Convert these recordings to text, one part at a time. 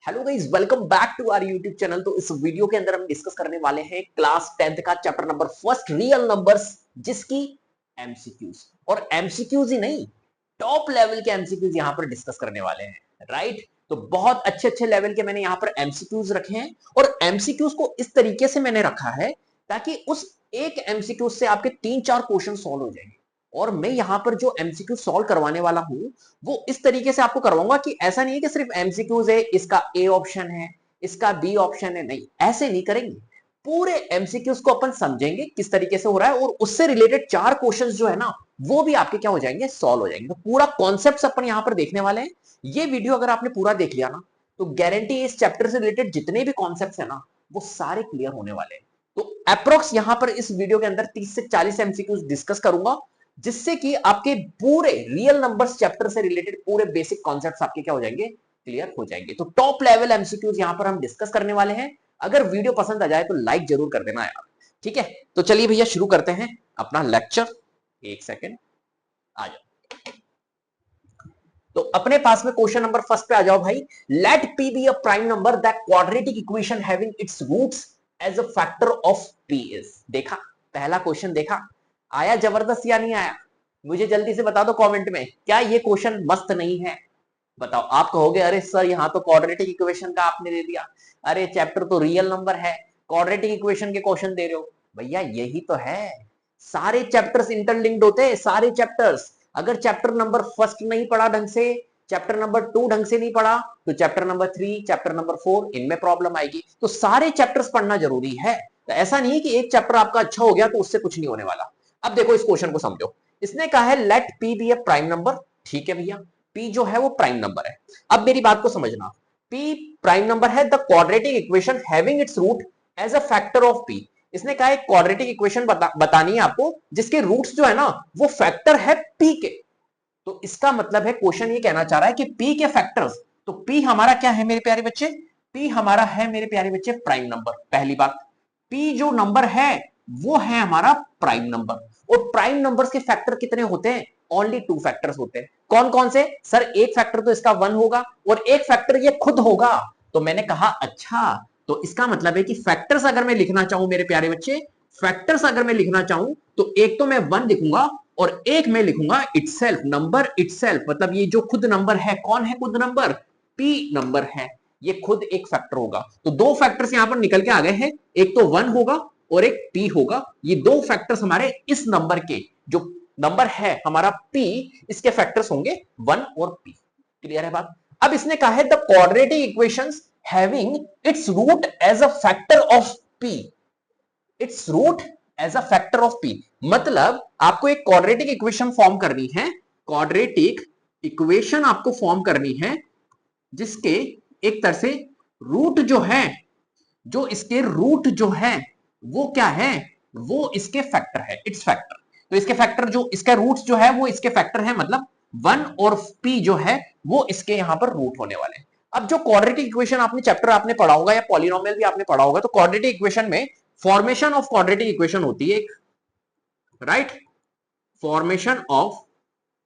Hello guys, welcome back to our YouTube channel. तो इस video के अंदर हम डिस्कस करने वाले हैं क्लास 10th का chapter number first real numbers, जिसकी एमसीक्यूज और एमसीक्यूज ही नहीं, टॉप लेवल के एमसीक्यूज यहां पर डिस्कस करने वाले हैं। राइट, तो बहुत अच्छे अच्छे लेवल के मैंने यहां पर एमसीक्यूज रखे हैं और एमसीक्यूज को इस तरीके से मैंने रखा है ताकि उस एक एमसीक्यूज से आपके 3-4 क्वेश्चन सॉल्व हो जाएंगे। और मैं यहां पर जो एमसीक्यू सॉल्व करवाने वाला हूं वो इस तरीके से आपको करवाऊंगा कि ऐसा नहीं है कि सिर्फ एमसीक्यूज है, इसका ए ऑप्शन है, इसका बी ऑप्शन है, नहीं, ऐसे नहीं करेंगे। पूरे एमसीक्यूज को अपन समझेंगे किस तरीके से हो रहा है और उससे रिलेटेड 4 क्वेश्चंस जो है ना वो भी आपके क्या हो जाएंगे, सॉल्व हो जाएंगे। तो पूरा कॉन्सेप्ट अपन यहां पर देखने वाले हैं। ये वीडियो अगर आपने पूरा देख लिया ना तो गारंटी इस चैप्टर से रिलेटेड जितने भी कॉन्सेप्ट है ना वो सारे क्लियर होने वाले हैं। तो अप्रोक्स यहां पर इस वीडियो के अंदर 30 से 40 एमसीक्यूज डिस्कस करूंगा, जिससे कि आपके पूरे रियल नंबर्स चैप्टर से रिलेटेड पूरे बेसिक कॉन्सेप्ट्स आपके क्या हो जाएंगे, क्लियर हो जाएंगे। तो टॉप लेवल एमसीक्यूज यहां पर हम डिस्कस करने वाले हैं। अगर वीडियो पसंद आ जाए तो लाइक जरूर कर देना यार। ठीक है, तो चलिए भैया शुरू करते हैं अपना लेक्चर। एक सेकेंड, आ जाओ। तो अपने पास में क्वेश्चन नंबर फर्स्ट पे आ जाओ भाई। Let P be a prime number that quadratic equation having its roots as a factor of P is. देखा, पहला क्वेश्चन देखा, आया जबरदस्त या नहीं आया? मुझे जल्दी से बता दो कमेंट में, क्या ये क्वेश्चन मस्त नहीं है? बताओ। आप कहोगे अरे सर यहाँ तो क्वाड्रेटिक इक्वेशन का आपने दे दिया, अरे चैप्टर तो रियल नंबर है, क्वाड्रेटिक इक्वेशन के क्वेश्चन दे रहे हो। भैया यही तो है, सारे चैप्टर्स इंटरलिंक्ड होते हैं, सारे चैप्टर्स। अगर चैप्टर नंबर फर्स्ट नहीं पढ़ा ढंग से, चैप्टर नंबर 2 ढंग से नहीं पढ़ा, तो चैप्टर नंबर 3, चैप्टर नंबर 4 इनमें प्रॉब्लम आएगी। तो सारे चैप्टर्स पढ़ना जरूरी है। तो ऐसा नहीं है कि एक चैप्टर आपका अच्छा हो गया तो उससे कुछ नहीं होने वाला। अब देखो इस क्वेश्चन को समझो। इसने कहा है लेट पी बी ए प्राइम नंबर। ठीक है भैया, पी जो है वो प्राइम नंबर है। अब मेरी बात को समझना, पी प्राइम नंबर है the quadratic equation having its root as a factor of P. इसने कहा एक क्वाड्रेटिक इक्वेशन बतानी है आपको जिसके रूट्स जो है ना वो फैक्टर है पी के। तो इसका मतलब है क्वेश्चन ये कहना चाह रहा है कि पी के फैक्टर्स, तो पी हमारा क्या है मेरे प्यारे बच्चे? पी हमारा है मेरे प्यारे बच्चे प्राइम नंबर। पहली बात, पी जो नंबर है वो है हमारा प्राइम नंबर। और प्राइम नंबर्स के फैक्टर कितने होते हैं? ओनली 2 फैक्टर्स होते हैं। कौन कौन से? सर एक फैक्टर तो इसका 1 होगा और एक फैक्टर ये खुद होगा। तो मैंने कहा अच्छा, तो इसका मतलब है कि फैक्टर्स अगर मैं लिखना चाहूं मेरे प्यारे बच्चे, फैक्टर्स अगर मैं लिखना चाहूं तो एक तो मैं 1 लिखूंगा और एक मैं लिखूंगा इटसेल्फ, नंबर इटसेल्फ। मतलब ये जो खुद नंबर है, कौन है खुद नंबर? पी नंबर है, ये खुद एक फैक्टर होगा। तो 2 फैक्टर्स यहां पर निकल के आ गए हैं, एक तो 1 होगा और एक पी होगा। ये 2 फैक्टर्स हमारे इस नंबर के, जो नंबर है हमारा पी, इसके फैक्टर्स होंगे 1 और पी। क्लियर है बात? अब इसने कहा है the quadratic equations having its root as a factor of P. Its root as a factor of P मतलब आपको एक क्वाड्रेटिक इक्वेशन फॉर्म करनी है। क्वाड्रेटिक इक्वेशन आपको फॉर्म करनी है जिसके एक तरह से रूट जो है, जो इसके रूट जो है वो क्या है? वो इसके फैक्टर है, इट्स फैक्टर। तो इसके फैक्टर जो इसका रूट्स जो है वो इसके फैक्टर है, मतलब 1 और p जो है वो इसके यहां पर रूट होने वाले हैं। अब जो क्वाड्रेटिक इक्वेशन आपने चैप्टर आपने पढ़ा होगा या पॉलिनोमियल भी आपने पढ़ा होगा, तो क्वाड्रेटिक इक्वेशन में फॉर्मेशन ऑफ क्वाड्रेटिक इक्वेशन होती है एक, राइट? फॉर्मेशन ऑफ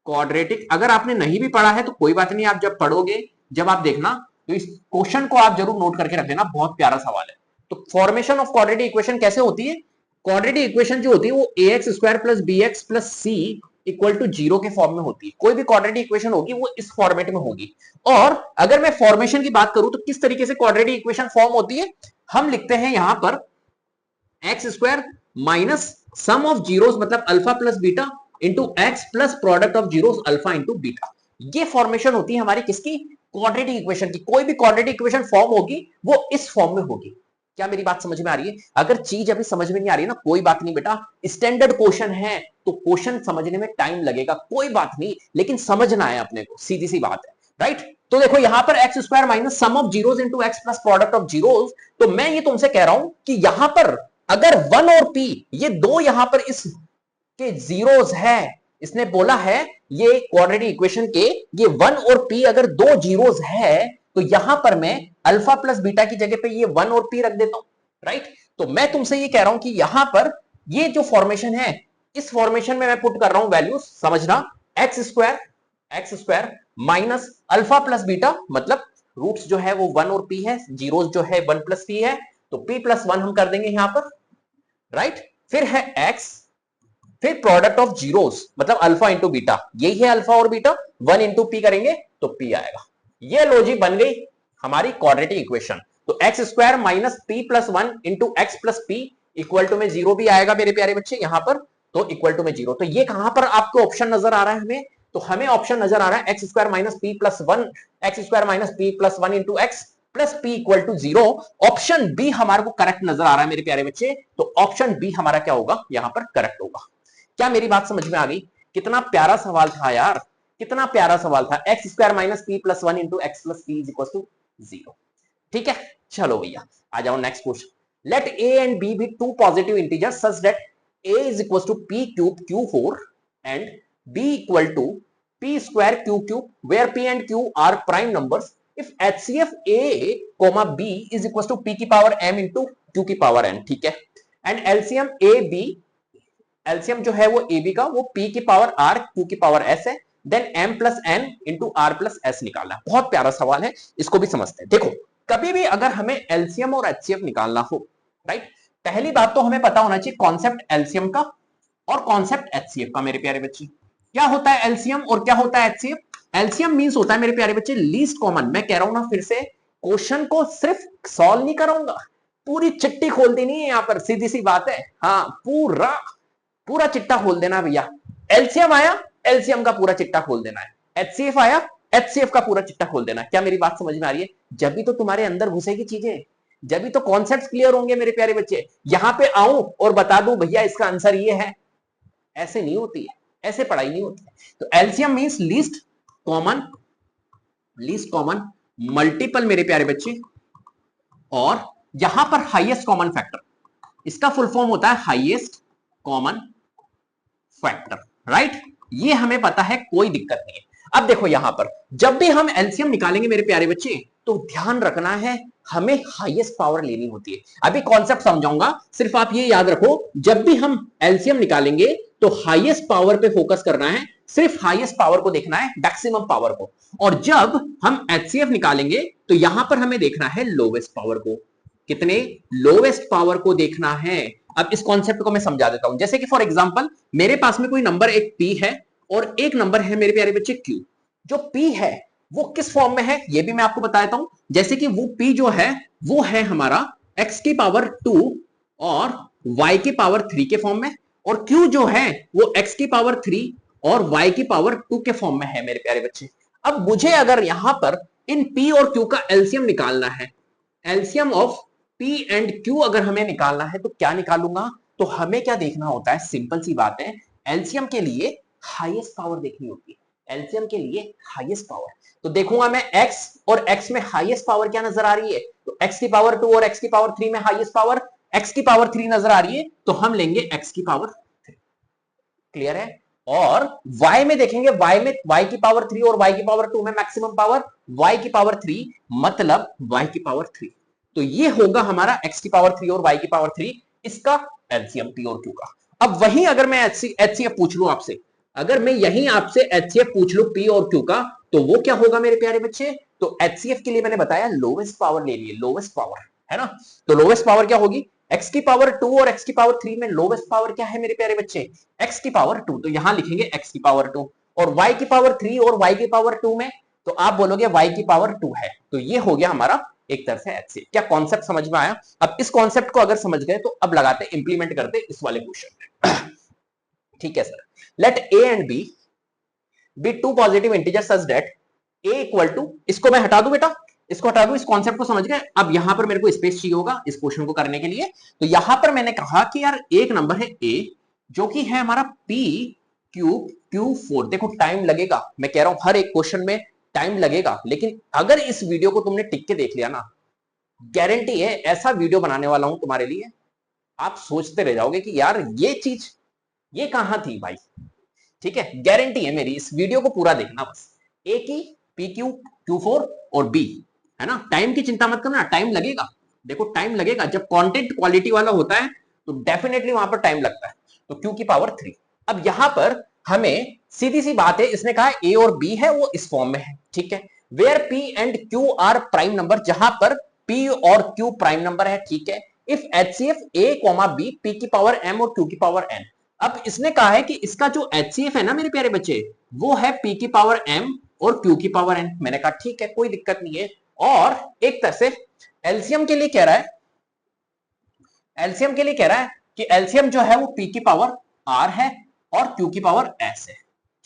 क्वाड्रेटिक, अगर आपने नहीं भी पढ़ा है तो कोई बात नहीं, आप जब पढ़ोगे, जब आप देखना तो इस क्वेश्चन को आप जरूर नोट करके रख देना, बहुत प्यारा सवाल है। तो फॉर्मेशन ऑफ क्वाड्रेटिक इक्वेशन कैसे होती है? क्वाड्रेटिक इक्वेशन जो होती है वो ax square plus B X plus C equal to 0 के फॉर्म में होती है। कोई भी क्वाड्रेटिक इक्वेशन होगी वो इस फॉर्मेट में होगी। और अगर मैं फॉर्मेशन की बात करूं तो किस तरीके से क्वाड्रेटिक इक्वेशन फॉर्म होती है? हम लिखते हैं यहां पर x square minus sum of zeros, मतलब alpha plus beta into x plus product of zeros alpha into beta. ये फॉर्मेशन होती है हमारी किसकी? क्वाड्रेटिक इक्वेशन की। कोई भी क्वाड्रेटिक इक्वेशन फॉर्म होगी वो इस फॉर्म में होगी। क्या मेरी बात समझ में आ रही है? अगर चीज अभी समझ में नहीं आ रही ना, कोई बात नहीं बेटा, स्टैंडर्ड क्वेश्चन है तो क्वेश्चन समझने में टाइम लगेगा, कोई बात नहीं, लेकिन समझना है अपने को, सीधी सी बात है। राइट, तो देखो यहां पर x square minus sum of zeros into x plus product of zeros. तो मैं ये तुमसे कह रहा हूं कि यहां पर अगर 1 और p, ये दो यहां पर इस के जीरोस है, इसने बोला है ये क्वाड्रेटिक इक्वेशन के ये 1 और p अगर दो जीरोस है तो यहां पर मैं अल्फा प्लस बीटा की जगह पे ये 1 और p रख देता हूं। राइट, तो मैं तुमसे ये कह रहा हूं कि यहां पर ये जो फॉर्मेशन है, इस फॉर्मेशन में मैं पुट कर रहा हूं वैल्यू, समझना, x square minus alpha plus beta, मतलब रूट्स जो है वो 1 और p है, जीरोस जो है 1 प्लस p है, तो p प्लस 1 हम कर देंगे यहां पर, राइट। फिर है x, फिर प्रोडक्ट ऑफ जीरोस मतलब अल्फा इंटू बीटा, यही है अल्फा और बीटा, 1 इंटू पी करेंगे तो p आएगा। ये लॉजिक बन गई हमारी क्वाड्रेटिक इक्वेशन। तो X square minus P plus 1 into x plus P equal to में जीरो भी आएगा मेरे प्यारे बच्चे यहां पर, तो इक्वल टू में जीरो। तो ये कहां पर आपको ऑप्शन नजर आ रहा है हमें, तो हमें ऑप्शन नजर आ रहा है X square minus P plus 1, X square minus P plus 1 into x plus P equal to zero. Option B हमारे को करेक्ट नजर आ रहा है मेरे प्यारे बच्चे, तो ऑप्शन बी हमारा क्या होगा यहां पर करेक्ट होगा। क्या मेरी बात समझ में आ गई? कितना प्यारा सवाल था यार, कितना प्यारा सवाल था। X square minus P plus 1 into x plus P is equal to zero. ठीक है, चलो भैया आ जाओ next question. Let A and B be two positive integers such that A is equal to P cube Q4 and B equal to P square Q cube where P and Q are prime numbers if HCF A comma B is equal to P की power m into Q की power n। ठीक है, and LCM A B, LCM जो है वो A B का वो p की पावर r q की पावर s है, then m plus n into r plus s निकालना है। बहुत प्यारा सवाल है, इसको भी समझते हैं। देखो कभी भी अगर हमें एलसीएम और एचसीएफ निकालना हो, राइट, पहली बात तो हमें पता होना चाहिए कॉन्सेप्ट एलसीएम का और कॉन्सेप्ट एचसीएफ का। मेरे प्यारे बच्चे क्या होता है एलसीएम और क्या होता है एचसीएफ? एलसीएम मींस होता है मेरे प्यारे बच्चे लीस्ट कॉमन। मैं कह रहा हूं ना फिर से, क्वेश्चन को सिर्फ सॉल्व नहीं करूंगा, पूरी चिट्ठी खोल देनी है यहां पर, सीधी सी बात है। हाँ, पूरा पूरा चिट्टा खोल देना भैया। एलसीएम आया, एलसीएम का पूरा चिट्टा खोल देना है। एचसीएफ आया, एचसीएफ का पूरा चिट्टा खोल देना है। क्या मेरी बात समझ में आ रही है? जब भी तो तुम्हारे अंदर घुसेगी चीजें, जब भी तो कॉन्सेप्ट्स क्लियर होंगे मेरे प्यारे बच्चे। यहां पे आऊं और बता दूं भैया इसका आंसर ये है, ऐसे नहीं होती है, ऐसे पढ़ाई नहीं होती है। तो LCM means least common, least common multiple मेरे प्यारे बच्चे, और यहां पर हाईएस्ट कॉमन फैक्टर, इसका फुल फॉर्म होता है हाईएस्ट कॉमन फैक्टर, राइट। ये हमें पता है, कोई दिक्कत नहीं है। अब देखो यहां पर जब भी हम एलसीएम निकालेंगे मेरे प्यारे बच्चे, तो ध्यान रखना है हमें हाईएस्ट पावर लेनी होती है। अभी कॉन्सेप्ट समझाऊंगा, सिर्फ आप ये याद रखो, जब भी हम एलसीएम निकालेंगे तो हाईएस्ट पावर पे फोकस करना है, सिर्फ हाईएस्ट पावर को देखना है, मैक्सिमम पावर को। और जब हम एचसीएफ निकालेंगे तो यहां पर हमें देखना है लोवेस्ट पावर को। कितने? लोवेस्ट पावर को देखना है। अब इस कॉन्सेप्ट को मैं समझा देता हूं। जैसे कि फॉर एग्जांपल मेरे पास में कोई नंबर एक p है और एक नंबर है मेरे प्यारे बच्चे q। जो p है वो किस फॉर्म में है ये भी मैं आपको बता देता हूं। जैसे कि वो p जो है वो है हमारा x की पावर 2 और y की पावर 3 के फॉर्म में, और q जो है वो x की पावर 3 और y की पावर 2 के फॉर्म में है मेरे प्यारे बच्चे। अब मुझे अगर यहां पर इन p और q का एलसीएम निकालना है, LCM of P and Q अगर हमें निकालना है तो क्या निकालूंगा? तो हमें क्या देखना होता है, सिंपल सी बात है, एलसीएम के लिए हाईएस्ट पावर देखनी होती है। एलसीएम के लिए हाईएस्ट पावर, तो देखूंगा मैं x और x में हाईएस्ट पावर क्या नजर आ रही है, तो x की पावर 2 और x की पावर 3 में हाईएस्ट पावर x की पावर 3 नजर आ रही है, तो हम लेंगे x की पावर 3। क्लियर है? और y में देखेंगे, y में y की पावर 3 और y की पावर 2 में मैक्सिमम पावर y की पावर 3, मतलब y की पावर 3। तो ये होगा हमारा x की पावर 3 और y की पावर 3, इसका एलसीएम p और q का। अब वहीं अगर मैं एचसीएफ पूछ लूं आपसे, अगर मैं यहीं आपसे एचसीएफ पूछ लूं p और q का, तो वो क्या होगा मेरे प्यारे बच्चे? तो एचसीएफ के लिए मैंने बताया लोवेस्ट पावर ले लिए, लोवेस्ट पावर है ना। तो लोवेस्ट पावर क्या होगी? x की पावर 2 और x की पावर 3 में लोवेस्ट पावर क्या है मेरे प्यारे बच्चे? x की पावर 2, तो यहां लिखेंगे x की पावर 2, और y की पावर 3 और y की पावर 2 में, तो आप बोलोगे y की पावर 2 है। तो ये हो गया हमारा एक तरह से एचसीएफ। क्या कॉन्सेप्ट समझ में आया? अब इस कॉन्सेप्ट को अगर समझ गए तो अब लगाते इंप्लीमेंट करते इस वाले क्वेश्चन में। ठीक है sir, let a and b be two positive integer such that a equal to, इसको मैं हटा दूं बेटा, इसको हटा दूं, इस कॉन्सेप्ट को समझ गए। अब यहां पर मेरे को स्पेस चाहिए होगा इस क्वेश्चन को करने के लिए, तो यहां पर मैंने कहा कि यार एक नंबर है a जो कि है हमारा p क्यूब Q4। देखो टाइम लगेगा, मैं कह रहा हूं हर एक क्वेश्चन में टाइम लगेगा, लेकिन अगर इस वीडियो को तुमने टिक के देख लिया ना, गारंटी है ऐसा वीडियो बनाने वाला हूं तुम्हारे लिए, आप सोचते रह जाओगे कि यार ये चीज ये कहां थी भाई। ठीक है, गारंटी है मेरी, इस वीडियो को पूरा देखना बस। ए की पी क्यू Q4 और बी, है ना। टाइम की चिंता मत करना, टाइम लगेगा, देखो टाइम लगेगा। जब कंटेंट क्वालिटी वाला होता है तो डेफिनेटली वहां पर टाइम लगता है। तो Q की पावर 3। अब यहां पर हमें सीधी सी बात है, इसने कहा ए और बी है वो इस फॉर्म में है, ठीक है। Where P and Q are prime number, जहां पर पी और क्यू प्राइम नंबर है, ठीक है। If HCF A comma B P की पावर एम और क्यू की पावर एन। अब इसने कहा है कि इसका जो एचसीएफ है ना मेरे प्यारे बच्चे, वो है पी की पावर एम और क्यू की पावर एन। मैंने कहा ठीक है, कोई दिक्कत नहीं है। और एक तरह से एलसीएम के लिए कह रहा है, एलसीएम के लिए कह रहा है कि एलसीएम जो है वो पी की पावर आर है और क्यू की पावर एस है,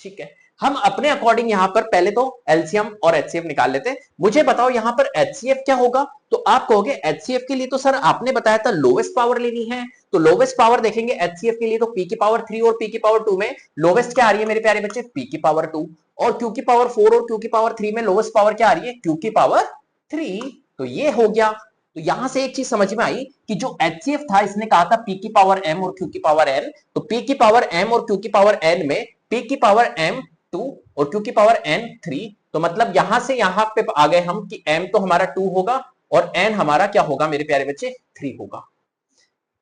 ठीक है। हम अपने अकॉर्डिंग यहां पर पहले तो एलसीएम और एचसीएफ निकाल लेते हैं। मुझे बताओ यहां पर एचसीएफ क्या होगा, तो आप कहोगे एचसीएफ के लिए तो सर आपने बताया था लोवेस्ट पावर लेनी है, तो लोवेस्ट पावर देखेंगे एचसीएफ के लिए तो पी की पावर 3 और पी की पावर 2 में लोवेस्ट क्या आ रही है मेरे प्यारे बच्चे, पी की पावर 2, और क्यू की पावर 4 और क्यू की पावर 3 में लोवेस्ट पावर क्या आ रही है, क्यू की पावर 3। तो ये हो गया। तो यहां से एक चीज समझ में आई कि जो एचसीएफ था इसने कहा था पी की पावर एम और क्यू की पावर एन, तो पी की पावर एम और क्यू की पावर एन में पी की पावर एम 2 और क्यू की पावर एन 3, तो मतलब यहां से यहां पे आ गए हम कि एम तो हमारा 2 होगा और एन हमारा क्या होगा मेरे प्यारे बच्चे, 3 होगा।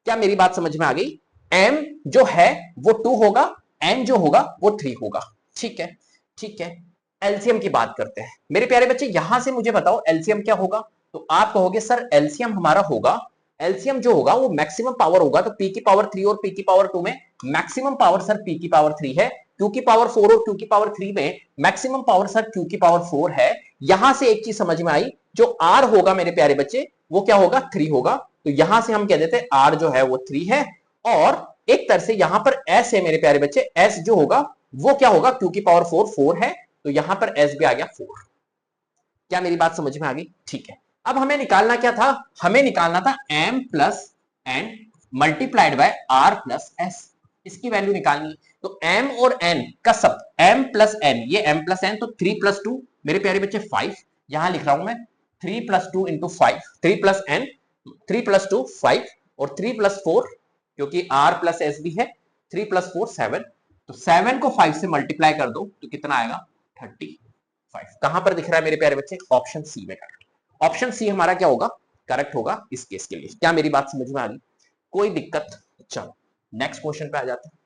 क्या मेरी बात समझ में आ गई? एम जो है वो 2 होगा, एन जो होगा वो 3 होगा, ठीक है। ठीक है, एलसीएम की बात करते हैं मेरे प्यारे बच्चे। यहां से मुझे बताओ एलसीएम क्या होगा, तो आप कहोगे सर एलसीएम हमारा होगा, एलसीएम जो होगा वो मैक्सिमम पावर होगा, तो पी की पावर 3 और पी की पावर 2 में मैक्सिमम पावर सर पी की पावर 3 है, क्यू की पावर 4 और क्यू की पावर 3 में मैक्सिमम पावर सर क्यू की पावर 4 है। यहां से एक चीज समझ में आई, जो आर होगा मेरे प्यारे बच्चे वो क्या होगा, 3 होगा, तो यहां से हम कह देते हैं आर जो है वो 3 है। और एक तरह से यहां पर एस है मेरे प्यारे बच्चे, एस जो होगा वो क्या होगा, क्यू की पावर 4 4 है, तो यहां पर एस भी आ गया 4। क्या मेरी बात समझ में आ गई? ठीक है, अब हमें निकालना क्या था, हमें निकालना था m plus N multiplied by r plus S, इसकी वैल्यू निकालनी। तो m और n का सब m प्लस n, ये m प्लस n, तो 3 प्लस 2 मेरे प्यारे बच्चे 5, यहां लिख रहा हूं मैं 3 plus 2 into 5, 3 plus n 3 plus 2 5 और 3 प्लस 4 क्योंकि r प्लस एस भी है, 3 प्लस 4 7, तो 7 को 5 से मल्टीप्लाई कर दो तो कितना आएगा 35। कहां पर दिख रहा है मेरे प्यारे बच्चे, ऑप्शन सी में करेक्ट। ऑप्शन सी हमारा क्या होगा, करेक्ट होगा इस केस के लिए। क्या मेरी बात समझ में आ गई? कोई दिक्कत? चलो नेक्स्ट क्वेश्चन पे आ जाते हैं।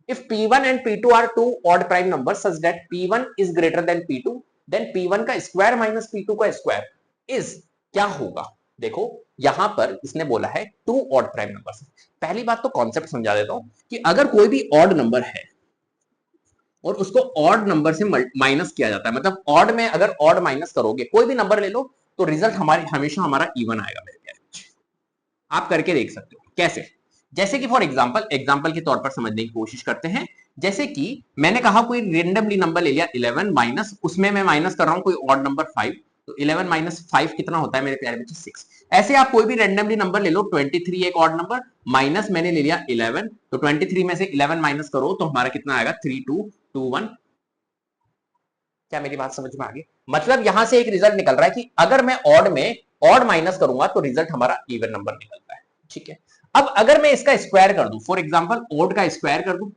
If P1 and P2 are two odd prime numbers such that P1 is greater than P2, then P1 का स्क्वायर माइनस P2 का स्क्वायर इज क्या होगा? देखो यहां पर इसने बोला है टू ऑड प्राइम नंबर्स। पहली बात तो कॉन्सेप्ट समझा देता हूं कि अगर कोई भी ऑड नंबर है और उसको ऑड नंबर से माइनस किया जाता है, मतलब ऑड में अगर ऑड माइनस करोगे कोई भी नंबर ले लो तो रिजल्ट हमारी हमेशा हमारा इवन आएगा मेरे प्यारे बच्चे। आप करके देख सकते हो कैसे, जैसे कि फॉर एग्जांपल के तौर पर समझने की कोशिश करते हैं। जैसे कि मैंने कहा कोई रेंडमली नंबर ले लिया 11 माइनस, उसमें मैं माइनस कर रहा हूं कोई ऑड नंबर 5, तो 11 माइनस 5 कितना होता है मेरे प्यारे बच्चे 6। ऐसे आप कोई भी रेंडमली नंबर ले लो, 23 एक ऑड नंबर, माइनस मैंने ले लिया 11, तो 23 में से 11 माइनस करो तो हमारा कितना आएगा 3221। क्या मेरी बात समझ में आ गई? मतलब यहां से एक रिजल्ट निकल रहा है कि अगर मैं ऑड में ऑड माइनस करूंगा तो रिजल्ट हमारा इवन नंबर निकलता है, ठीक है। अब अगर मैं इसका स्क्वायर कर दूं, फॉर एग्जांपल ऑड का स्क्वायर कर दूं,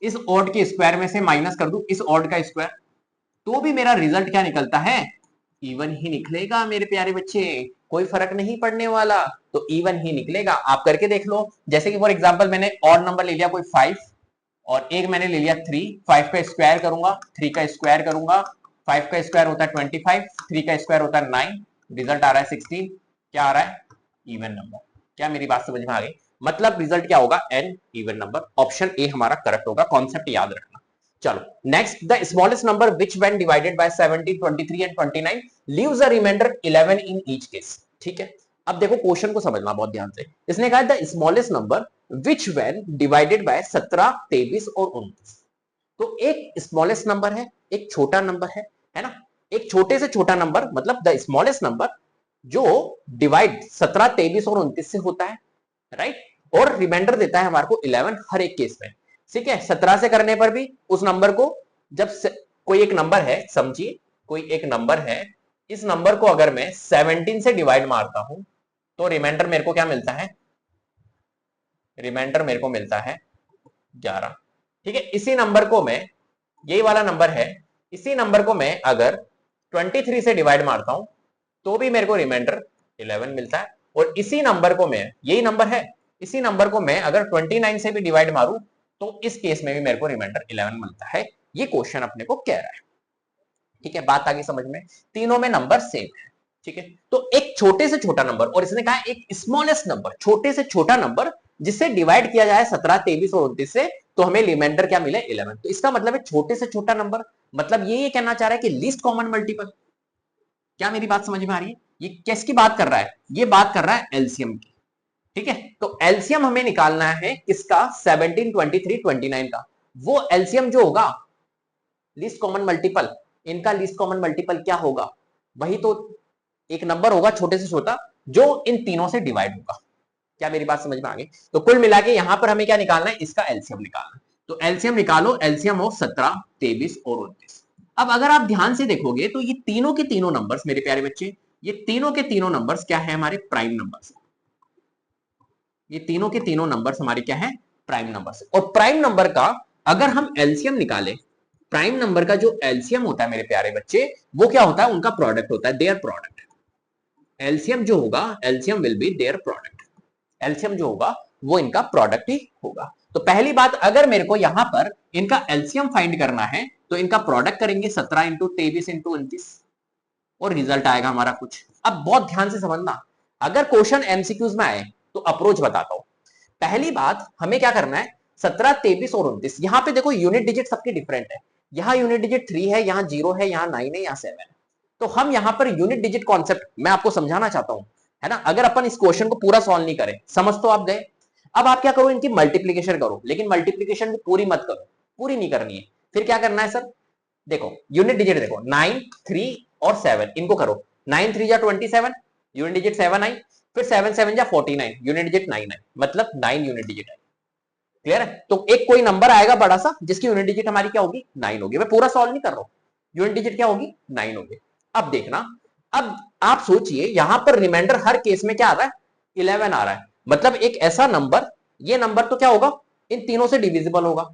इस ऑड के स्क्वायर में से माइनस कर दूं इस ऑड का स्क्वायर, तो भी मेरा रिजल्ट क्या निकलता है, इवन ही निकलेगा मेरे प्यारे बच्चे, कोई फर्क नहीं पड़ने वाला, तो इवन ही निकलेगा। आप करके देख लो, जैसे कि फॉर एग्जांपल मैंने ऑड नंबर ले लिया कोई 5 और एक मैंने ले लिया 3, 5 का स्क्वायर करूंगा, 3 का स्क्वायर करूंगा, 5 का स्क्वायर होता है 25, 3 का स्क्वायर होता है 9, रिजल्ट आ रहा है 16। क्या आ रहा है, इवन नंबर। क्या मेरी बात समझ में आ गई? मतलब रिजल्ट क्या होगा, an even number. Option A हमारा करेक्ट होगा, कॉन्सेप्ट याद रखना। चलो next, the smallest number which when divided by 17, 23 and 29 leaves a remainder 11 in each case, ठीक है। अब देखो क्वेश्चन को समझना बहुत ध्यान से, इसने कहा the smallest number which when divided by 17, 23 और 29। तो एक स्मॉलेस्ट नंबर है, एक छोटा नंबर है ना, एक छोटे से छोटा नंबर मतलब द स्मॉलेस्ट नंबर जो डिवाइड 17, 23 और 29 से होता है, राइट, और रिमाइंडर देता है हमारे को 11 हर एक केस में, ठीक है। 17 से करने पर भी उस नंबर को, जब कोई एक नंबर है, समझिए कोई एक नंबर है, इस नंबर को अगर मैं 17 से डिवाइड मारता हूं तो रिमाइंडर मेरे को क्या मिलता है, रिमाइंडर मेरे को मिलता है 11, ठीक है। इसी नंबर को मैं, यही वाला नंबर है, इसी नंबर को मैं अगर 23 से डिवाइड मारता हूं तो भी मेरे को रिमाइंडर 11 मिलता है, और इसी नंबर को मैं, यही नंबर है, इसी नंबर को मैं अगर 29 से भी डिवाइड मारूं तो इस केस में भी मेरे को रिमाइंडर 11 मिलता है। ये क्वेश्चन अपने को कह रहा है, ठीक है, बात आगे समझ में, तीनों में नंबर सेम है। ठीक है, तो एक छोटे से छोटा नंबर, और इसने कहा एक स्मॉलेस्ट नंबर, छोटे से छोटा नंबर जिससे डिवाइड किया जाए 17, 23 और 29 से, तो हमें रिमाइंडर क्या मिले 11। तो इसका मतलब है छोटे से छोटा नंबर, मतलब ये कहना चाह रहा है कि लीस्ट कॉमन मल्टीपल। क्या मेरी बात समझ में आ रही है? ये किसकी बात कर रहा है? ये बात कर रहा है एलसीएम की। ठीक है, तो एलसीएम हमें निकालना है किसका? 17, 23, 29 का। वो एलसीएम जो होगा लीस्ट कॉमन मल्टीपल, इनका लीस्ट कॉमन मल्टीपल क्या होगा? वही तो एक नंबर होगा छोटे से छोटा जो इन तीनों से डिवाइड होगा। क्या मेरी बात समझ में आ गई? तो कुल मिला के यहां पर हमें क्या निकालना है? इसका एलसीएम निकालना है। तो एलसीएम निकालो, एलसीएम हो 17, 23 और 29। अब अगर आप ध्यान से देखोगे तो ये तीनों के तीनों नंबर्स मेरे प्यारे बच्चे, ये तीनों के तीनों नंबर्स क्या है? हमारे प्राइम नंबर्स। ये तीनों के तीनों नंबर्स हमारे क्या है? Prime numbers. और प्राइम नंबर का अगर हम एलसीएम निकालें, प्राइम नंबर का जो एलसीएम होता है मेरे प्यारे बच्चे, वो क्या होता है? उनका प्रोडक्ट होता है, देयर प्रोडक्ट। एलसीएम जो होगा, LCM will be their product. LCM जो होगा वो इनका प्रोडक्ट ही होगा। तो पहली बात, अगर मेरे को यहां पर इनका एलसीएम फाइंड करना है तो इनका प्रोडक्ट करेंगे 17 इंटू 23 इंटू 29 और रिजल्ट आएगा हमारा कुछ। अब बहुत ध्यान से समझना, अगर क्वेश्चन एमसीक्यूज में आए तो अप्रोच बताता हूं। पहली बात हमें क्या करना है? 17, 23 और 29, यहां पे देखो यूनिट डिजिट सबके डिफरेंट है। यहां यूनिट डिजिट 3 है, यहां 0 है, यहां 9 है, यहां 7 है। तो हम यहां पर यूनिट डिजिट कॉन्सेप्ट मैं आपको समझाना चाहता हूं, है ना। अगर अपन इस क्वेश्चन को पूरा सॉल्व नहीं करें, समझ तो आप गए। अब आप क्या करो? इनकी मल्टीप्लीकेशन करो, लेकिन मल्टीप्लीकेशन भी पूरी मत करो, पूरी नहीं करनी है। फिर क्या करना है सर? देखो यूनिट डिजिट देखो, 9, 3 और 7, इनको करो। 9 3 जा 27, यूनिट डिजिट 7 आई। फिर 7 7 जा 49, यूनिट डिजिट 9 आई, मतलब 9 यूनिट डिजिट आई। क्लियर है? तो एक कोई नंबर आएगा बड़ा सा जिसकी यूनिट डिजिट हमारी क्या होगी? 9 होगी। मैं पूरा सॉल्व नहीं कर रहा हूं, यूनिट डिजिट क्या होगी? 9 होगी। अब देखना, अब आप सोचिए यहां पर रिमाइंडर हर केस में क्या आ रहा है? 11 आ रहा है। मतलब एक ऐसा नंबर, ये नंबर तो क्या होगा? इन तीनों से डिविजिबल होगा।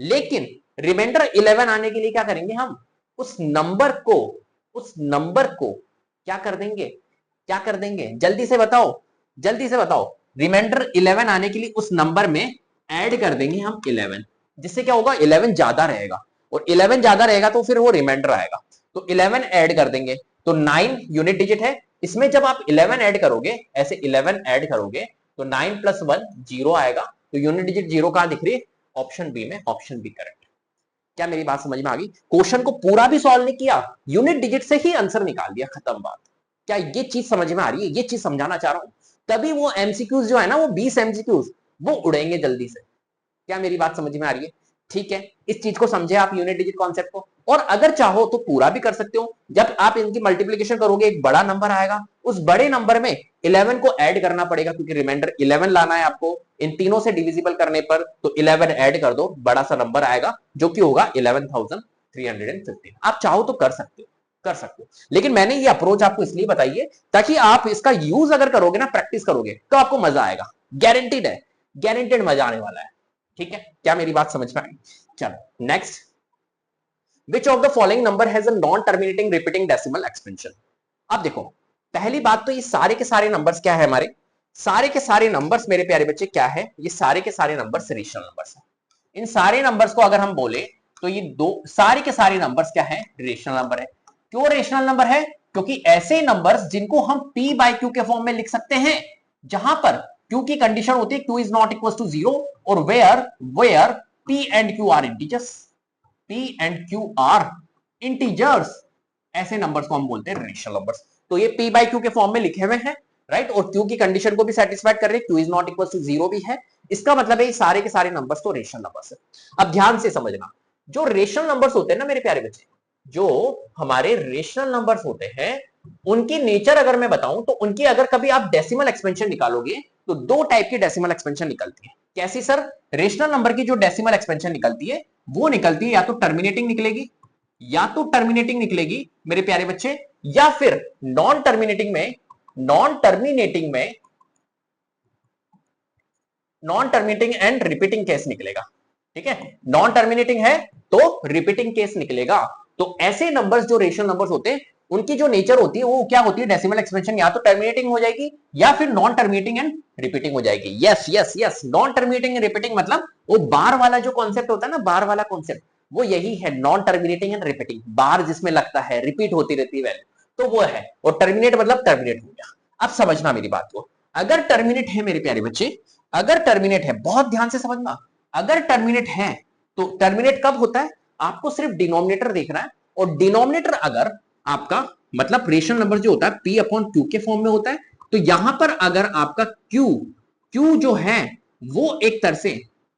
लेकिन रिमाइंडर 11 आने के लिए क्या करेंगे हम? उस नंबर को क्या कर देंगे? क्या कर देंगे? जल्दी से बताओ, जल्दी से बताओ। रिमाइंडर 11 आने के लिए उस नंबर में ऐड कर देंगे हम 11, जिससे क्या होगा? 11 ज्यादा रहेगा, और 11 ज्यादा रहेगा तो फिर वो रिमाइंडर आएगा। तो 11 ऐड कर देंगे, तो 9 यूनिट डिजिट है। इसमें जब आप 11 ऐड करोगे, ऐसे 11 ऐड करोगे, तो 9 + 1 0 आएगा। तो यूनिट डिजिट 0 कहां दिख रही है? ऑप्शन बी में। Option B correct. क्या मेरी बात समझ में आ गई? क्वेश्चन को पूरा भी सॉल्व नहीं किया, यूनिट डिजिट से ही आंसर निकाल दिया, खत्म बात। क्या ये चीज समझ में आ रही है? ये चीज समझाना चाह रहा हूं, तभी वो एमसीक्यूज जो है ना, वो 20 एमसीक्यूज वो उड़ेंगे जल्दी से। क्या मेरी बात समझ में आ रही है? ठीक है, इस चीज को समझे आप, यूनिट डिजिट कॉन्सेप्ट को। और अगर चाहो तो पूरा भी कर सकते हो। जब आप इनकी मल्टीप्लीकेशन करोगे, एक बड़ा नंबर आएगा, उस बड़े नंबर में 11 को ऐड करना पड़ेगा, क्योंकि रिमाइंडर 11 लाना है आपको। इन तीनों से डिविजिबल करने पर तो 11 ऐड कर दो, बड़ा सा नंबर आएगा जो कि होगा 11,315। आप चाहो तो कर सकते हो, कर सकते हो। लेकिन मैंने ये अप्रोच आपको इसलिए बताई है ताकि आप इसका यूज अगर करोगे ना, प्रैक्टिस करोगे, तो आपको मजा आएगा। गारंटीड है, गारंटेड मजा आने वाला है। ठीक है, क्या मेरी बात समझ में आई? चलो next, which of the following number has a non terminating repeating decimal expansion. अब देखो, पहली बात तो ये सारे के सारे नंबर्स क्या है हमारे? सारे के सारे नंबर्स मेरे प्यारे बच्चे क्या है? ये सारे के सारे नंबर्स रेशनल नंबर्स हैं। इन सारे नंबर्स को अगर हम बोले तो ये दो सारे के सारे नंबर्स क्या है? रेशनल नंबर है। क्यों रेशनल नंबर है? क्योंकि ऐसे नंबर्स जिनको हम p/q के फॉर्म में लिख सकते हैं, जहां पर q की कंडीशन होती है q is not equal to 0, और where p and q are integers, p and q are integers, ऐसे नंबर्स को हम बोलते हैं रेशनल नंबर्स। तो ये p/q के फॉर्म में लिखे हुए हैं, राइट, और q की कंडीशन को भी सेटिस्फाइड कर रहे हैं, q is not equal to 0 भी है। इसका मतलब है ये सारे के सारे नंबर्स तो रेशनल नंबर्स है। अब ध्यान से समझना, जो रेशनल नंबर्स होते हैं ना मेरे प्यारे बच्चे, जो हमारे रेशनल नंबर्स होते हैं, उनकी नेचर अगर मैं बताऊं तो उनकी अगर कभी आप डेसिमल एक्सपेंशन निकालोगे तो दो टाइप की डेसिमल एक्सपेंशन निकलती है। कैसी सर? रेशनल नंबर की जो डेसिमल एक्सपेंशन निकलती है वो निकलती है या तो टर्मिनेटिंग निकलेगी, या तो टर्मिनेटिंग निकलेगी मेरे प्यारे बच्चे, या फिर नॉन टर्मिनेटिंग में, नॉन टर्मिनेटिंग में non terminating and repeating case निकलेगा। ठीक है, नॉन टर्मिनेटिंग है तो रिपीटिंग केस निकलेगा। तो ऐसे नंबर्स जो रेशनल नंबर्स होते हैं, उनकी जो नेचर होती है वो क्या होती है? डेसिमल एक्सपेंशन या तो टर्मिनेटिंग हो जाएगी या फिर नॉन टर्मिनेटिंग एंड रिपीटिंग हो जाएगी। Yes yes yes, non terminating and repeating मतलब वो बार वाला जो कॉन्सेप्ट होता है ना, बार वाला कॉन्सेप्ट, वो यही है, नॉन टर्मिनेटिंग एंड रिपीटिंग, बाहर जिसमें लगता है रिपीट होती रहती है वैल्यू, तो वो है। और टर्मिनेट मतलब टर्मिनेट हो गया। अब समझना मेरी बात को, अगर टर्मिनेट है मेरे प्यारे बच्चे, अगर टर्मिनेट है, बहुत ध्यान से समझना, अगर टर्मिनेट है तो टर्मिनेट कब होता है, आपको सिर्फ डिनोमिनेटर देखना है, और डिनोमिनेटर अगर आपका मतलब रेशनल नंबर जो होता है p अपॉन क्यू के फॉर्म में होता है, तो यहां पर अगर आपका q जो है वो एक तरह से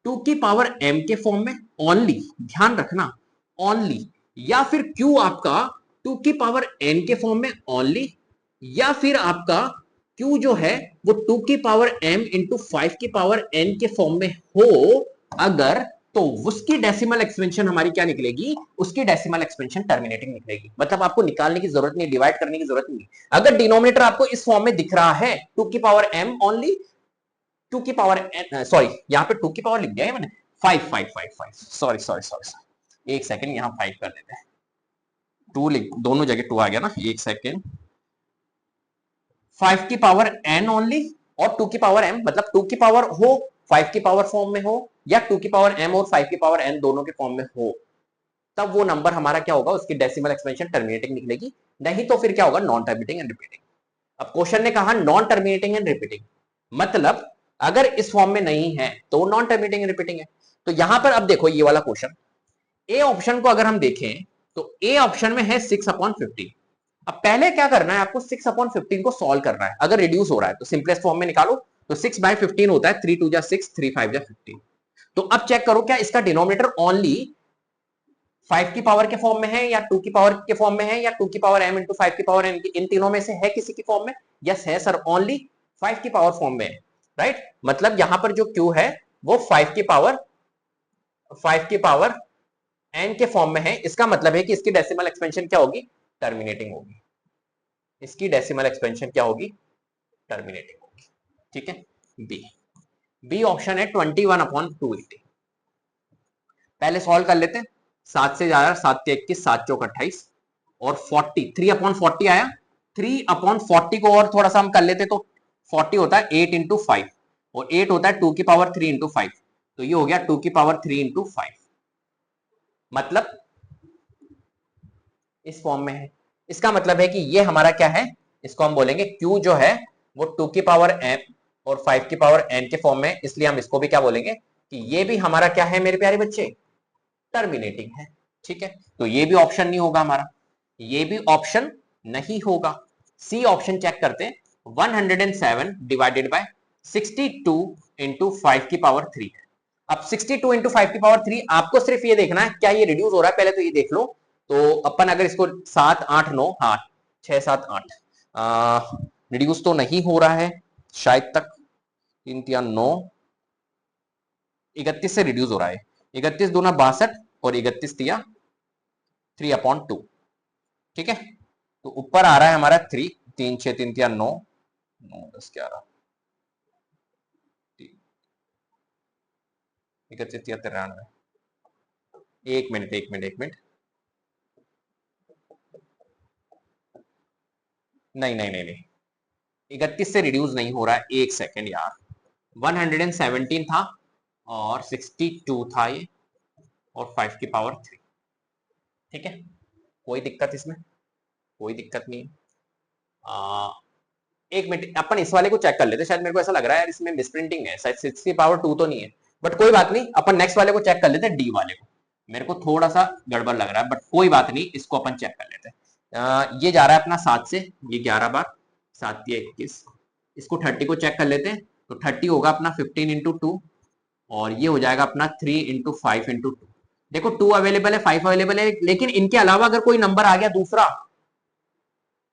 2 की पावर m के फॉर्म में ओनली, ध्यान रखना ओनली, या फिर q आपका 2 की पावर n के फॉर्म में ओनली, या फिर आपका q जो है वो 2 की पावर m इंटू 5 की पावर n के फॉर्म में हो अगर, तो उसकी डेसिमल एक्सपेंशन हमारी क्या निकलेगी, उसकी डेसिमल एक्सपेंशन टर्मिनेटिंग निकलेगी। मतलब आपको निकालने की जरूरत नहीं, डिवाइड करने की जरूरत नहीं। अगर डिनोमिनेटर आपको इस फॉर्म में दिख रहा है 2 की पावर m ओनली, 2 की पावर n, सॉरी यहां पे 2 की पावर लिख दिया है मैंने, 5 5 5 5, सॉरी सॉरी सॉरी, एक सेकंड, यहां 5 कर देते हैं, 2 लिख, दोनों जगह 2 आ गया ना, एक सेकंड, 5 की पावर n ओनली और 2 की पावर m, मतलब 2 की पावर हो 5 की पावर फॉर्म में हो, या 2 की पावर m और 5 की पावर n दोनों के फॉर्म में हो, तब वो नंबर हमारा क्या होगा, उसकी डेसिमल एक्सपेंशन टर्मिनेटिंग निकलेगी। नहीं तो फिर क्या होगा, नॉन टर्मिनेटिंग एंड रिपीटिंग। अब क्वेश्चन ने कहा नॉन टर्मिनेटिंग एंड रिपीटिंग, मतलब अगर इस फॉर्म में नहीं है तो नॉन टर्मिनेटिंग एंड रिपीटिंग है। तो यहां पर अब देखो ये वाला क्वेश्चन, ए ऑप्शन को अगर हम देखें तो ए ऑप्शन में है 6/15। अब पहले क्या करना है आपको, 6/15 को सॉल्व करना है। अगर रिड्यूस हो रहा है तो सिंपलेस्ट फॉर्म में निकालो, तो 6/15 होता है, 3 2 जा 6, 3 5 जा 15। तो अब चेक करो क्या इसका डिनोमिनेटर ओनली 5 की पावर के फॉर्म में है, या 2 की पावर के फॉर्म में है, या 2 की पावर m इंटू 5 की पावर n, इन तीनों में से है किसी की फॉर्म में। यस है सर, ओनली 5 की पावर फॉर्म में है, राइट। मतलब यहां पर जो q है वो 5 की पावर n के फॉर्म में है। इसका मतलब है कि इसकी डेसिमल एक्सपेंशन क्या होगी, टर्मिनेटिंग होगी। इसकी डेसिमल एक्सपेंशन क्या होगी, टर्मिनेटिंग होगी। ठीक है, बी ऑप्शन है 21/280। पहले सॉल्व कर लेते हैं, 7 से जा रहा है, 7 के 21, 7 चौक 28, और 40, 3/40 आया, 3/40 को और थोड़ा सा हम कर लेते तो 40 होता है 8 इंटू 5, और 8 होता है 2 की पावर 3 इंटू 5, तो ये हो गया 2 की पावर 3 इंटू 5, मतलब इस फॉर्म में है। इसका मतलब है कि ये हमारा क्या है, इसको हम बोलेंगे Q जो है वो 2 की पावर m और 5 की पावर n के फॉर्म में, इसलिए हम इसको भी क्या बोलेंगे कि ये भी हमारा क्या है मेरे प्यारे बच्चे, टर्मिनेटिंग है। ठीक है, तो ये भी ऑप्शन नहीं होगा हमारा, ये भी ऑप्शन नहीं होगा। सी ऑप्शन चेक करते हैं, 107 डिवाइडेड बाय 62 इंटू 5 की पावर 3 है। अब 62 इंटू 5 की पावर 3, आपको सिर्फ ये देखना है क्या ये रिड्यूस हो रहा है, पहले तो ये देख लो। तो अपन अगर इसको 7 8 9, हाँ 6 7 8 रिड्यूस तो नहीं हो रहा है शायद तक, 3 3 9, 31 से रिड्यूस हो रहा है, 31 दूना 62 और 31 तिया 3/2। ठीक है, तो ऊपर आ रहा है हमारा 3, 3 6 3 तिया 9, 9 10 11, 31 तिया 93। एक मिनट एक मिनट एक मिनट, नहीं नहीं नहीं नहीं, 31 से रिड्यूस नहीं हो रहा है, एक सेकेंड यार, 117 था और 62 था ये, और 5 की पावर 3। ठीक है, कोई दिक्कत इसमें, कोई दिक्कत नहीं है। एक मिनट, अपन इस वाले को चेक कर लेते, शायद मेरे को ऐसा लग रहा है यार इसमें मिसप्रिंटिंग है, शायद 6 की पावर 2 तो नहीं है, बट कोई बात नहीं, अपन नेक्स्ट वाले को चेक कर लेते हैं, डी वाले को। मेरे को थोड़ा सा गड़बड़ लग रहा है, बट कोई बात नहीं, इसको अपन चेक कर लेते हैं। ये जा रहा है अपना 7 से, ये 11 बार, 7 या 21, इसको 30 को चेक कर लेते हैं, तो 30 होगा अपना 15 इंटू 2, और ये हो जाएगा अपना 3 इंटू 5 इंटू 2। देखो 2 अवेलेबल है, 5 अवेलेबल है, लेकिन इनके अलावा अगर कोई नंबर आ गया दूसरा,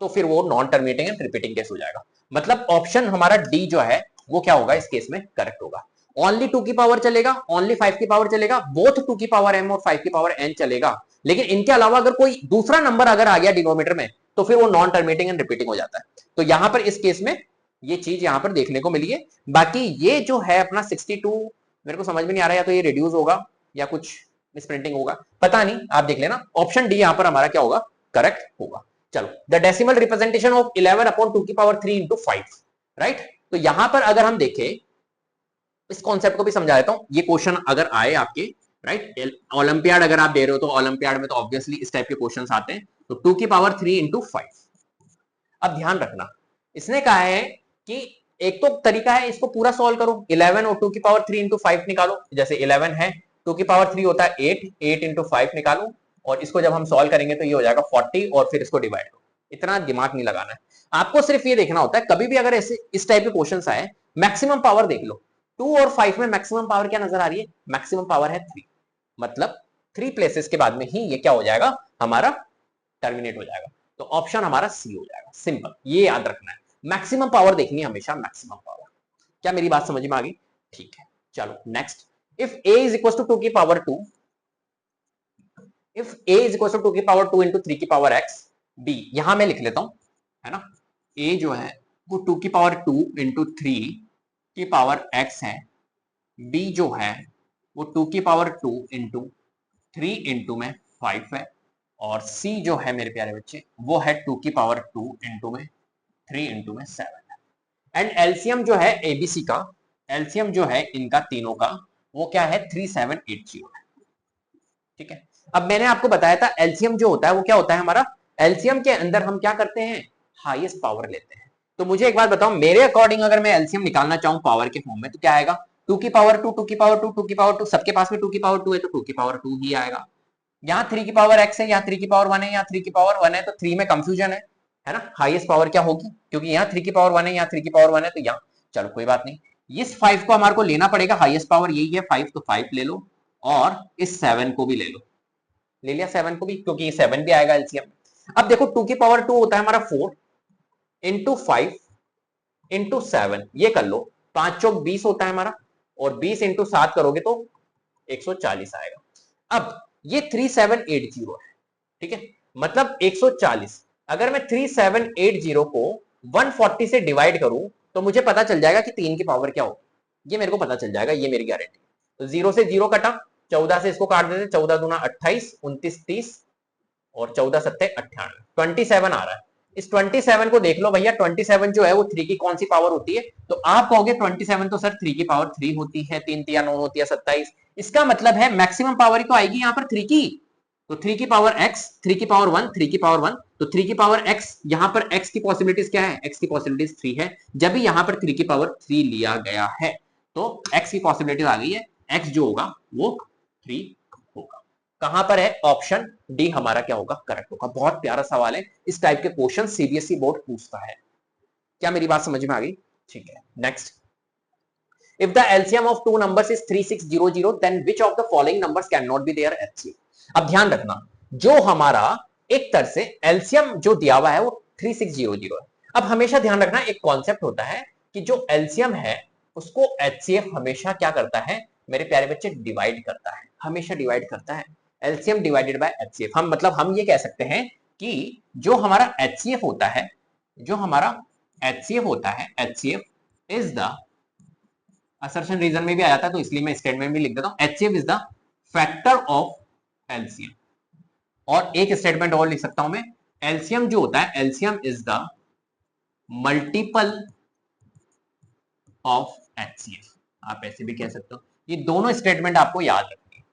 तो फिर वो non terminating and repeating case हो जाएगा। मतलब ऑप्शन हमारा डी जो है वो क्या होगा इस केस में, करेक्ट होगा। ओनली 2 की पावर चलेगा, ओनली 5 की पावर चलेगा, बोथ 2 की पावर m और 5 की पावर n चलेगा, लेकिन इनके अलावा अगर कोई दूसरा नंबर अगर आ गया डिनोमिनेटर में, तो फिर वो नॉन टर्मिनेटिंग एंड रिपीटिंग हो जाता है। तो यहां पर इस केस में ये चीज यहां पर देखने को मिली है। बाकी ये जो है अपना 62, मेरे को समझ में नहीं आ रहा, या तो ये रिड्यूस होगा या कुछ मिसप्रिंटिंग होगा, पता नहीं, आप देख लेना। ऑप्शन डी यहां पर हमारा क्या होगा, करेक्ट होगा। चलो, द डेसिमल रिप्रेजेंटेशन ऑफ 11/2 की पावर 3 इंटू 5, राइट। तो यहां पर अगर हम देखें, इस कॉन्सेप्ट को भी समझा देता हूं। ये क्वेश्चन अगर आए आपके राइट। ओलंपियाड अगर आप दे रहे हो तो ओलंपियाड में तो ऑब्वियसली इस टाइप के क्वेश्चंस आते हैं। तो 2 की पावर 3 इंटू 5। अब ध्यान रखना, इसने कहा है कि एक तो तरीका है इसको पूरा सॉल्व करो, 11 और 2 की पावर 3 इंटू 5 निकालो। जैसे 11 है, 2 की पावर 3 होता है 8, 8 इंटू 5 निकालो, और इसको जब हम सॉल्व करेंगे तो ये हो जाएगा 40, और फिर इसको डिवाइड करो। इतना दिमाग नहीं लगाना है आपको, सिर्फ ये देखना होता है कभी भी अगर ऐसे इस टाइप के क्वेश्चन आए, मैक्सिमम पावर देख लो। 2 और 5 में मैक्सिमम पावर क्या नजर आ रही है? मैक्सिमम पावर है 3, मतलब 3 प्लेसेस के बाद में ही ये क्या हो जाएगा, हमारा टर्मिनेट हो जाएगा। तो ऑप्शन हमारा सी हो जाएगा। सिंपल, ये याद रखना है, मैक्सिमम पावर देखनी है हमेशा, मैक्सिमम पावर। क्या मेरी बात समझ में आ गई? ठीक है, चलो next. If a is equal to 2 की power 2, if a is equal to 2 की पावर 2 इंटू 3 की पावर x, b यहां मैं लिख लेता हूं, है ना। a जो है वो 2 की पावर 2 इंटू 3 की पावर x है, b जो है वो 2 की पावर 2 इंटू 3 इंटू में 5 है, और c जो है मेरे प्यारे बच्चे वो है 2 की पावर 2 इंटू में 3 इंटू में 7 है। एंड एलसीएम जो है एबीसी का, एलसीएम जो है इनका तीनों का, वो क्या है 3780 है। ठीक है, अब मैंने आपको बताया था एलसीएम जो होता है वो क्या होता है हमारा, एलसीएम के अंदर हम क्या करते हैं, हाईएस्ट पावर लेते हैं। तो मुझे एक बात बताओ, मेरे अकॉर्डिंग अगर मैं एलसीएम निकालना चाहूं पावर के फॉर्म में तो क्या आएगा, 2 की पावर 2, 2 की पावर 2, 2 की पावर 2, सबके पास में 2 की पावर 2 है तो 2 की पावर 2 ही आएगा। यहाँ 3 की पावर x है, यहाँ 3 की पावर 1 है, यहाँ 3 की पावर 1 है, तो 3 में कंफ्यूजन है ना। हाईएस्ट पावर क्या होगी, क्योंकि यहाँ 3 की पावर 1 है, यहाँ 3 की पावर 1 है, तो यहाँ चलो कोई बात नहीं, इस 5 को हमारे को लेना पड़ेगा, हाईएस्ट पावर यही है 5, तो 5 ले लो, और इस 7 को भी ले लो, ले लिया 7 को भी, क्योंकि ये 7 भी आएगा एलसीएम। अब देखो 2 की पावर 2 होता है हमारा 4 इंटू 5 इंटू 7, ये कर लो, 5 चौक 20 होता है हमारा, और 20 इंटू 7 करोगे तो 140 आएगा। अब ये 3780 है, ठीक है, मतलब 140। अगर मैं 3780 को 140 से डिवाइड करूं तो मुझे पता चल जाएगा कि 3 की पावर क्या होगी, ये मेरे को पता चल जाएगा, ये मेरी गारंटी। तो 0 से 0 कटा, 14 से इसको काट देते, 14 दूना 28, 29 30, और 14 सत्ते 98, 27 आ रहा है। इस 27 को देख लो भैया, 27 जो है वो 3 की कौन सी पावर होती है, तो आप कहोगे 27 तो सर 3 की पावर 3 होती है, 3 तिया 9 होती है 27। इसका मतलब है मैक्सिमम पावर ही तो आएगी यहाँ पर 3 की, तो 3 की पावर x, 3 की पावर 1, 3 की पावर 1, तो 3 की पावर x, यहां पर x की पॉसिबिलिटीज क्या है, x की पॉसिबिलिटीज 3 है, जब भी यहां पर 3 की पावर 3 लिया गया है तो x की पॉसिबिलिटीज आ गई है, x जो होगा वो 3 होगा। कहां पर है, ऑप्शन डी हमारा क्या होगा, करेक्ट होगा। बहुत प्यारा सवाल है, इस टाइप के क्वेश्चन सीबीएसई बोर्ड पूछता है। क्या मेरी बात समझ में आ गई? ठीक है, next. If the LCM of two numbers is 3600, then which of the following numbers cannot be their HCF? अब ध्यान रखना, जो हमारा एक तरह से एलसीएम जो दिया हुआ है वो 3600 है। अब हमेशा ध्यान रखना, एक कॉन्सेप्ट होता है कि जो एलसीएम है उसको एचसीएफ हमेशा क्या करता है मेरे प्यारे बच्चे, डिवाइड करता है, हमेशा डिवाइड करता है। एलसीएम डिवाइडेड बाय एचसीएफ, हम मतलब हम ये कह सकते हैं कि जो हमारा एचसीएफ होता है, जो हमारा एचसीएफ होता है, HCF is the, assertion reason में भी आ जाता है तो इसलिए मैं स्टेटमेंट में लिख देता हूं, HCF is the factor of LCM. और एक स्टेटमेंट और लिख सकता हूं मैं, एलसीएम जो होता है, LCM is the multiple of HCF, आप ऐसे भी कह सकते हो। ये दोनों स्टेटमेंट आपको याद रखनी है,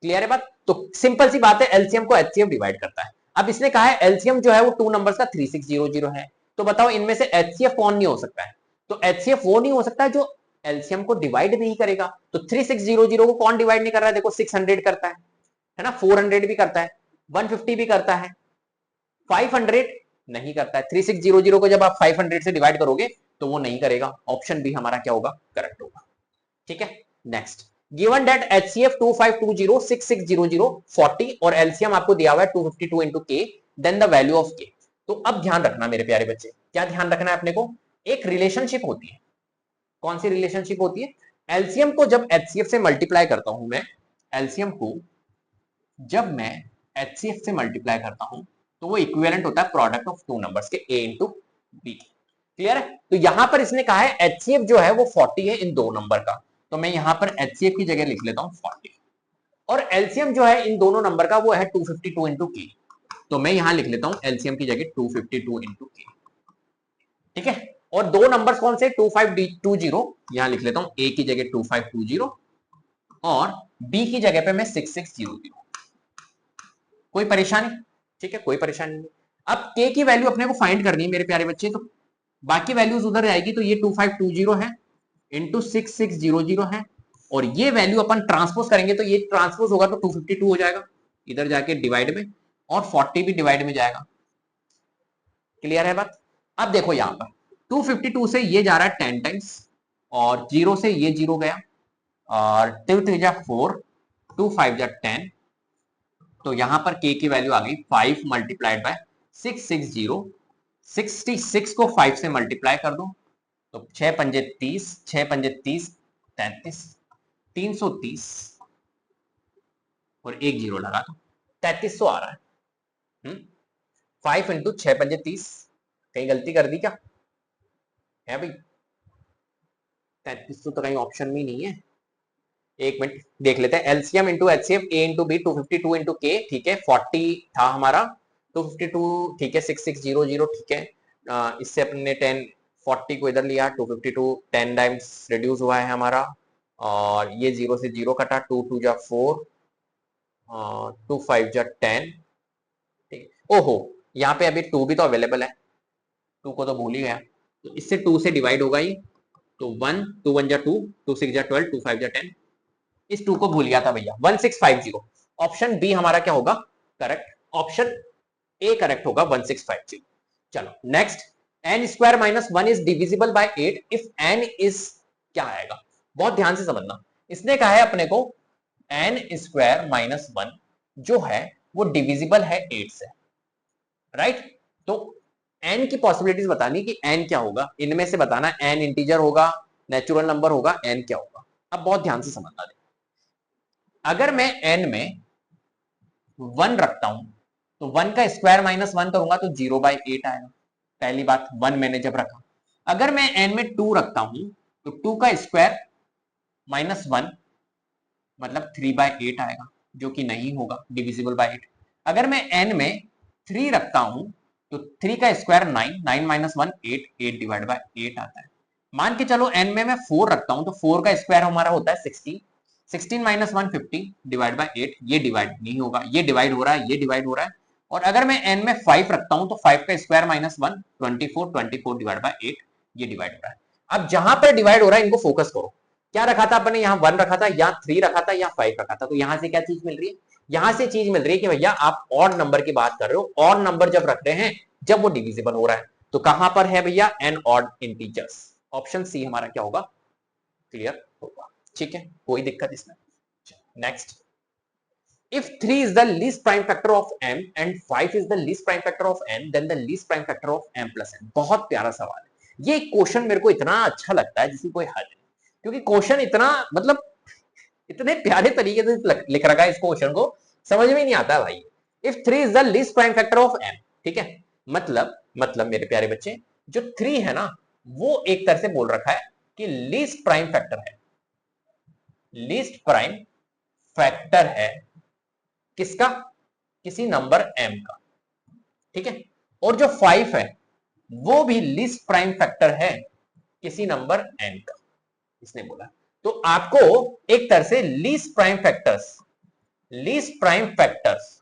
क्लियर है बात? तो सिंपल सी बात है, एलसीएम को एचसीएफ डिवाइड करता है। अब इसने कहा है एलसीएम जो है वो टू नंबर्स का 3600 है, तो बताओ इनमें से एचसीएफ कौन नहीं हो सकता है, तो एचसीएफ वो नहीं हो सकता है जो एलसीएम को डिवाइड नहीं करेगा। तो 3600 को कौन डिवाइड नहीं कर रहा है, देखो 600 करता है ना, 400 भी करता है, 150 भी करता है, 500 नहीं करता है। 3600 को जब आप 500 से डिवाइड करोगे तो वो नहीं करेगा। ऑप्शन बी हमारा क्या होगा, करेक्ट होगा। ठीक है, नेक्स्ट। गिवन दैट एचसीएफ 2520 6600 40 और एलसीएम आपको दिया हुआ है 252 into k, then the value of k। तो अब ध्यान रखना मेरे प्यारे बच्चे, क्या ध्यान रखना है अपने को, एक रिलेशनशिप होती है। कौन सी रिलेशनशिप होती है, एलसीएम को जब एचसीएफ से मल्टीप्लाई करता हूं मैं, एलसीएम को जब मैं एचसीएफ से मल्टीप्लाई करता हूं तो वो इक्विवेलेंट होता है प्रोडक्ट ऑफ टू नंबर्स के, a इंटू बी। क्लियर है? तो यहां पर इसने कहा है एचसीएफ जो है वो 40 है इन दो नंबर का, तो मैं यहां पर एचसीएफ की जगह लिख लेता हूं 40, और एलसीएम जो है इन दोनों नंबर का वो है 252 इंटू के, तो मैं यहां लिख लेता हूं एलसीएम की जगह 252 इंटू के। ठीक है, और दो नंबर्स कौन से, 2520, यहां लिख लेता हूं a की जगह 2520 और बी की जगह पे मैं 6600, कोई परेशानी? ठीक है, कोई परेशानी नहीं। अब के की वैल्यू अपने को फाइंड करनी है मेरे प्यारे बच्चे, तो बाकी वैल्यूज उधर जाएगी, तो ये 2520 है इंटू 6600 है, और ये वैल्यू अपन ट्रांसपोज करेंगे तो ये ट्रांसपोज होगा तो 252 हो जाएगा, इधर जाके डिवाइड में, और 40 भी डिवाइड में जाएगा। क्लियर है बात? अब देखो यहां पर 252 से ये जा रहा है 10 टाइम्स, और जीरो से ये जीरो गया, और 2 3 जा 4, 2 5 जा 10, तो यहां पर k की वैल्यू आ गई 5 मल्टीप्लाइड बाय 660, 66 को 5 से मल्टीप्लाई कर दो तो 6 पंजे 30, 6 पंजे 30, 33, 330, और एक जीरो लगा दो, 3300 आ रहा है। 5 इंटू 6 पंजे 30, कहीं गलती कर दी क्या है भाई? 3300 तो कहीं ऑप्शन में नहीं है। एक मिनट देख लेते हैं, एलसीएम इंटू एचसीएफ, ए इंटू बी, 252 इंटू के, ठीक है, 40 था हमारा, 252 ठीक है, 6600 ठीक है, इससे अपने 10 40 को इधर लिया, 252 10 टाइम्स रिड्यूस हुआ है हमारा, और ये जीरो से जीरो कटा, 2 2 जा 4, 2 5 जा 10, ठीक है। ओहो, यहाँ पे अभी 2 भी तो अवेलेबल है, 2 को तो भूल ही गया, तो इससे 2 से डिवाइड होगा ही, तो 1 2 1 जा 2, 2 6 जा 12, 2 5 जा 10, इस 2 को भूल गया था भैया, 1650। ऑप्शन बी हमारा क्या होगा करेक्ट, ऑप्शन ए करेक्ट होगा 1650। चलो next, N square minus 1 is divisible by 8 if N is, क्या आएगा, बहुत ध्यान से समझना। इसने कहा है अपने को एन स्क्वायर माइनस 1 जो है वो डिविजिबल है 8 से, राइट? तो एन की पॉसिबिलिटीज बतानी कि एन क्या होगा, इनमें से बताना, एन इंटीजर होगा, नेचुरल नंबर होगा, एन क्या होगा। अब बहुत ध्यान से समझना, अगर मैं एन में 1 रखता हूं तो 1 का स्क्वायर माइनस 1 करूंगा तो 0/8 आएगा, पहली बात, 1 मैंने जब रखा। अगर मैं एन में 2 रखता हूं तो 2 का स्क्वायर माइनस 1 मतलब 3/8 आएगा, जो कि नहीं होगा डिविजिबल बाय 8। अगर मैं एन में 3 रखता हूं तो 3 का स्क्वायर 9, 9 माइनस 1 8, 8 डिवाइड बाय 8 आता है। मान के चलो एन में मैं 4 रखता हूं तो 4 का स्क्वायर हमारा होता है 16, 16 माइनस 1 50 डिवाइड बाय 8, ये डिवाइड नहीं होगा, ये डिवाइड हो रहा है, ये डिवाइड हो रहा है। और अगर मैं एन में 5 रखता हूं तो 5 का स्क्वायर माइनस 1 24, 24 डिवाइड बाय 8, ये डिवाइड हो रहा है। अब जहां पर डिवाइड हो रहा है इनको फोकस करो, क्या रखा था अपने, यहाँ 1 रखा था, यहाँ 3 रखा था, यहाँ 5 रखा था, तो यहां से क्या चीज मिल रही है, यहां से चीज मिल रही है कि भैया आप ऑड नंबर की बात कर रहे हो, ऑड नंबर जब रख रहे हैं जब वो डिविजिबल हो रहा है, तो कहां पर है भैया N odd integers, option C हमारा क्या होगा, क्लियर होगा, ठीक है, कोई दिक्कत इसमें। Next, if 3 is the least prime factor of m and 5 is the least prime factor of n, then the least prime factor of m plus n। बहुत प्यारा सवाल है ये, क्वेश्चन मेरे को इतना अच्छा लगता है जिसकी कोई हद नहीं, क्योंकि क्वेश्चन इतना मतलब इतने प्यारे तरीके से लिख रखा है, इस क्वेश्चन को समझ में नहीं आता भाई। If 3 is the least prime factor of m, ठीक है, मतलब मेरे प्यारे बच्चे, जो 3 है ना वो एक तरह से बोल रखा है कि लीस्ट प्राइम फैक्टर है, लीस्ट प्राइम फैक्टर है किसका, किसी नंबर m का, ठीक है, और जो 5 है वो भी लीस्ट प्राइम फैक्टर है किसी नंबर n का, इसने बोला। तो आपको एक तरह से least prime factors, least prime factors,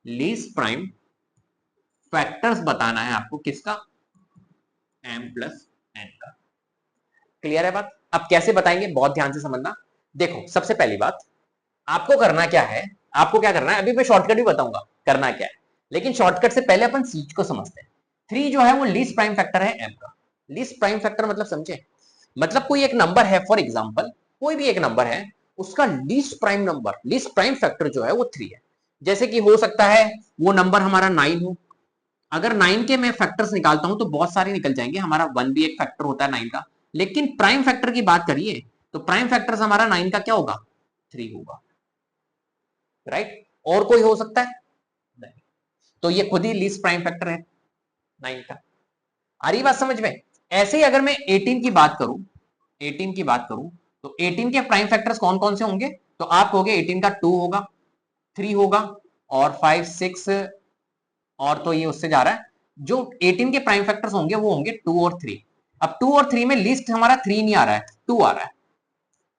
least prime factors बताना है आपको, किसका, m प्लस n का। क्लियर है बात? अब कैसे बताएंगे, बहुत ध्यान से समझना। देखो सबसे पहली बात आपको करना क्या है, आपको क्या करना है, अभी मैं शॉर्टकट भी बताऊंगा करना क्या है, लेकिन शॉर्टकट से पहले अपन चीज को समझते हैं। 3 जो है वो लीस्ट प्राइम फैक्टर है m का। लीस्ट प्राइम फैक्टर मतलब समझे, मतलब कोई एक नंबर है, फॉर एग्जांपल कोई भी एक नंबर है, उसका least prime number, least prime factor जो है वो 3 है। जैसे कि हो सकता है वो नंबर हमारा 9 हो, अगर 9 के मैं फैक्टर्स निकालता हूं तो बहुत सारे निकल जाएंगे, हमारा 1 भी एक फैक्टर होता है 9 का, लेकिन प्राइम फैक्टर की बात करिए तो प्राइम फैक्टर हमारा 9 का क्या होगा, 3 होगा, राइट? और कोई हो सकता है नहीं, तो ये खुद ही लीस्ट प्राइम फैक्टर है 9 का। आ रही बात समझ में? ऐसे ही अगर मैं 18 की बात करूं, 18 की बात करूं तो 18 के प्राइम फैक्टर्स कौन कौन से होंगे, तो आप कहोगे 18 का 2 होगा, 3 होगा, और 5 6, और तो ये उससे जा रहा है, जो 18 के प्राइम फैक्टर्स होंगे वो होंगे 2 और 3। अब 2 और 3 में लिस्ट हमारा 3 नहीं आ रहा है, 2 आ रहा है,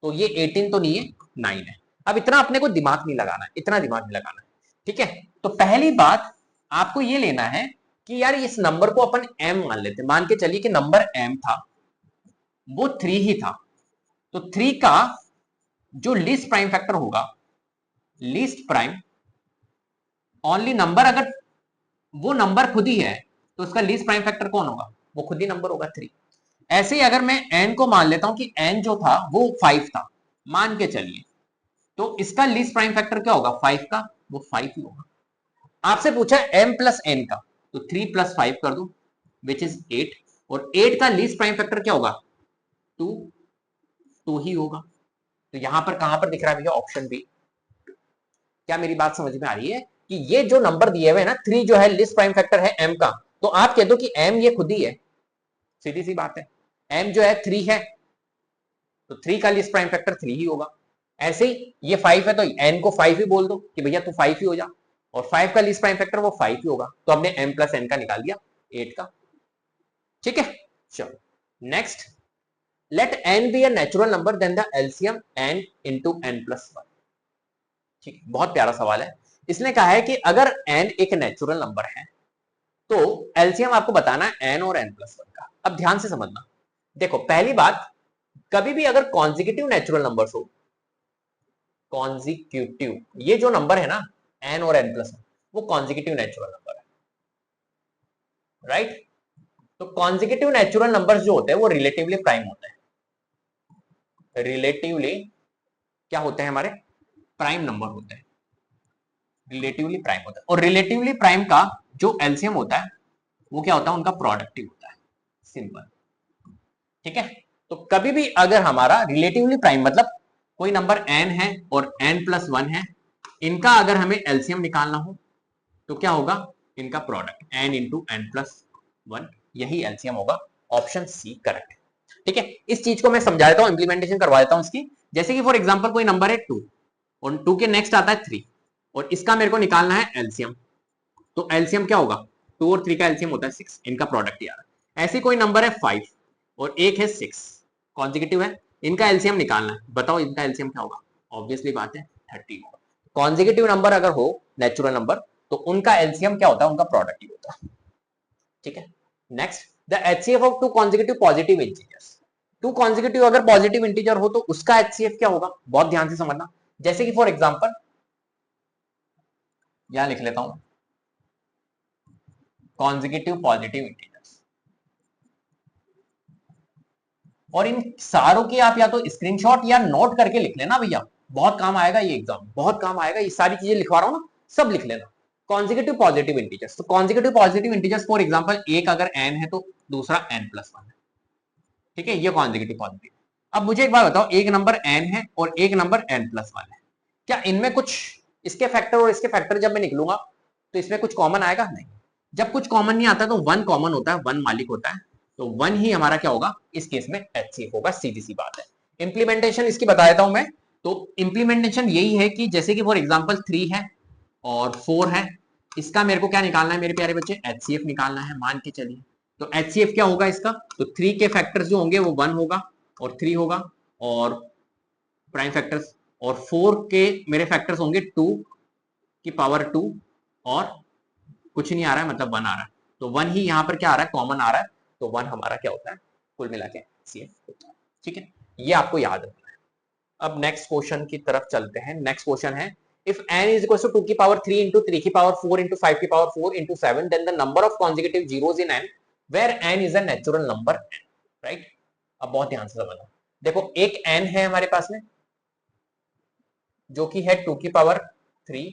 तो ये 18 तो नहीं है, 9 है। अब इतना अपने को दिमाग नहीं लगाना है, इतना दिमाग नहीं लगाना है, ठीक है। तो पहली बात आपको ये लेना है कि यार इस नंबर को अपन m मान लेते हैं, मान के चलिए कि नंबर m था, वो 3 ही था, तो 3 का जो लीस्ट प्राइम फैक्टर होगा, लीस्ट प्राइम ओनली नंबर, अगर वो नंबर खुद ही है तो उसका लीस्ट प्राइम फैक्टर कौन होगा, वो खुद ही नंबर होगा 3। ऐसे ही अगर मैं n को मान लेता हूं कि n जो था वो 5 था, मान के चलिए, तो इसका लीस्ट प्राइम फैक्टर क्या होगा 5 का, वो 5 ही होगा। आपसे पूछा m प्लस n का, तो 3 प्लस 5 कर दो विच इज 8, और 8 का लीस्ट प्राइम फैक्टर क्या होगा 2, 2 ही होगा। तो यहां पर कहां पर दिख रहा है भैया, ऑप्शन बी। क्या मेरी बात समझ में आ रही है कि ये जो नंबर दिए हुए हैं ना, 3 जो है लीस्ट प्राइम फैक्टर है m का, तो आप कह दो कि m ये खुद ही है, सीधी सी बात है। m जो है 3 है, तो 3 का लीस्ट प्राइम फैक्टर 3 ही होगा। ऐसे ही ये 5 है तो n को 5 ही बोल दो कि भैया तू 5 ही हो जा, और 5 का लीस्ट प्राइम फैक्टर वो 5 ही होगा, तो हमने m प्लस n का निकाल दिया 8 का, ठीक है। चलो next, let n be a natural number then the LCM n into n plus 1। ठीक है, बहुत प्यारा सवाल है। इसने कहा है कि अगर n एक नेचुरल नंबर है तो एलसीएम आपको बताना है n और n प्लस 1 का। अब ध्यान से समझना, देखो पहली बात, कभी भी अगर कॉन्जिक्यूटिव नेचुरल नंबर्स हो, कॉन्जिक्यूटिव, ये जो नंबर है ना n और n प्लस 1, वो कॉन्जिक्यूटिव नेचुरल नंबर है, राइट। तो कॉन्जिक्यूटिव नेचुरल नंबर्स जो होते हैं वो रिलेटिवली प्राइम होते हैं, रिलेटिवली क्या होते हैं हमारे, प्राइम नंबर होते हैं, रिलेटिवली प्राइम होता है। और रिलेटिवली प्राइम का जो एलसीएम होता है वो क्या होता है, उनका प्रोडक्ट ही होता है, सिंपल, ठीक है। तो कभी भी अगर हमारा रिलेटिवली प्राइम मतलब कोई नंबर n है और n प्लस 1 है, इनका अगर हमें एलसीएम निकालना हो तो क्या होगा, इनका product n into N plus 1, यही एलसीएम होगा। ऑप्शन सी करेक्ट है, ठीक है। इस चीज को मैं समझा देता हूं, इंप्लीमेंटेशन करवा देता हूं इसकी। जैसे कि फॉर एग्जांपल कोई नंबर है 2 और 2 के नेक्स्ट आता है 3, और इसका मेरे को निकालना है एलसीएम, तो एलसीएम क्या होगा, 2 और 3 का एलसीएम होता है 6, इनका प्रोडक्ट ही आ रहा है। ऐसे कोई नंबर है 5 और एक है 6, कॉन्जिक्यूटिव है, इनका एलसीएम निकालना है, बताओ इनका एलसीएम क्या होगा, ऑब्वियसली बात है 30 होगा। कॉन्जिक्यूटिव नंबर अगर हो, नेचुरल नंबर, तो उनका एलसीएम क्या होता है, उनका प्रोडक्ट ही होता है, ठीक है। Next, the HCF of two consecutive positive integers, two consecutive अगर पॉजिटिव इंटीजर हो तो उसका एचसीएफ क्या होगा, बहुत ध्यान से समझना। जैसे कि फॉर एग्जांपल यहां लिख लेता हूं, कॉन्जिक्यूटिव पॉजिटिव इंटीजर्स, और इन सारों के आप या तो स्क्रीनशॉट या नोट करके लिख लेना भैया, बहुत काम आएगा ये एग्जाम, बहुत काम आएगा, ये सारी चीजें लिखवा रहा हूं ना, सब लिख लेना। कॉन्जिक्यूटिव पॉजिटिव इंटीजर्स, तो consecutive positive integers for example एक अगर n है तो दूसरा n प्लस 1 है, ठीक है, ये कॉन्जिक्यूटिव पॉजिटिव। अब मुझे एक बात बताओ, एक नंबर n है और एक नंबर n प्लस 1 है, क्या इनमें कुछ, इसके फैक्टर और इसके फैक्टर जब मैं निकलूंगा तो इसमें कुछ कॉमन आएगा, नहीं। जब कुछ कॉमन नहीं आता तो 1 कॉमन होता है, 1 मालिक होता है, तो 1 ही हमारा क्या होगा, इस केस में एचसीएफ होगा, सीधी सी बात है। इंप्लीमेंटेशन इसकी बता देता हूं मैं, तो इंप्लीमेंटेशन यही है कि जैसे कि फॉर एग्जांपल 3 है और 4 है, इसका मेरे को क्या निकालना है मेरे प्यारे बच्चे, एचसीएफ निकालना है, मान के चलिए। तो एचसीएफ क्या होगा इसका, तो 3 के फैक्टर्स जो होंगे वो 1 होगा और 3 होगा, और प्राइम फैक्टर्स, और 4 के मेरे फैक्टर्स होंगे 2 की पावर 2, और कुछ नहीं आ रहा है मतलब 1 आ रहा है, तो 1 ही यहाँ पर क्या आ रहा है, कॉमन आ रहा है, तो 1 हमारा क्या होता है, कुल मिला के सीएफ होता है, ठीक है, ये आपको याद रखना है। अब नेक्स्ट क्वेश्चन की तरफ चलते हैं। नेक्स्ट क्वेश्चन है, if n is equals to 2 की पावर 3 into 3 की पावर 4 into 5 की power 4 into 7, then the number of consecutive zeros in n where n is a natural number n, right। अब बहुत ध्यान से समझना, देखो एक n है हमारे पास में जो कि है 2 की पावर 3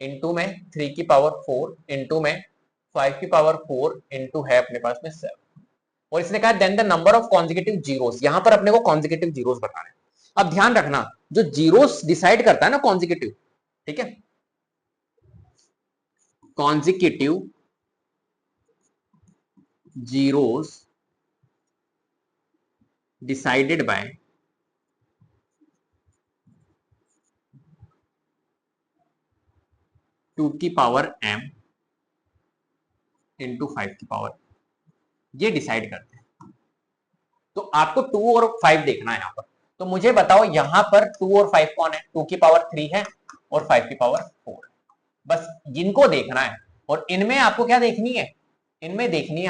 इंटू में 3 की पावर 4 इंटू में 5 की पावर 4 इंटू है अपने पास में 7, और इसने कहा then the number of consecutive zeros, यहां पर अपने को कॉन्जिक्यूटिव जीरोस बताना है। अब ध्यान रखना, जो जीरोस डिसाइड करता है ना कॉन्जिक्यूटिव, ठीक है, consecutive zeros decided by two की पावर m इंटू 5 की पावर, ये डिसाइड करते हैं। तो आपको 2 और 5 देखना है यहां पर, तो मुझे बताओ यहां पर 2 और 5 कौन है? 2 की पावर 3 है और 5 की पावर 4। बस जिनको देखना है। और इनमें आपको क्या देखनी है? इनमें देखनी है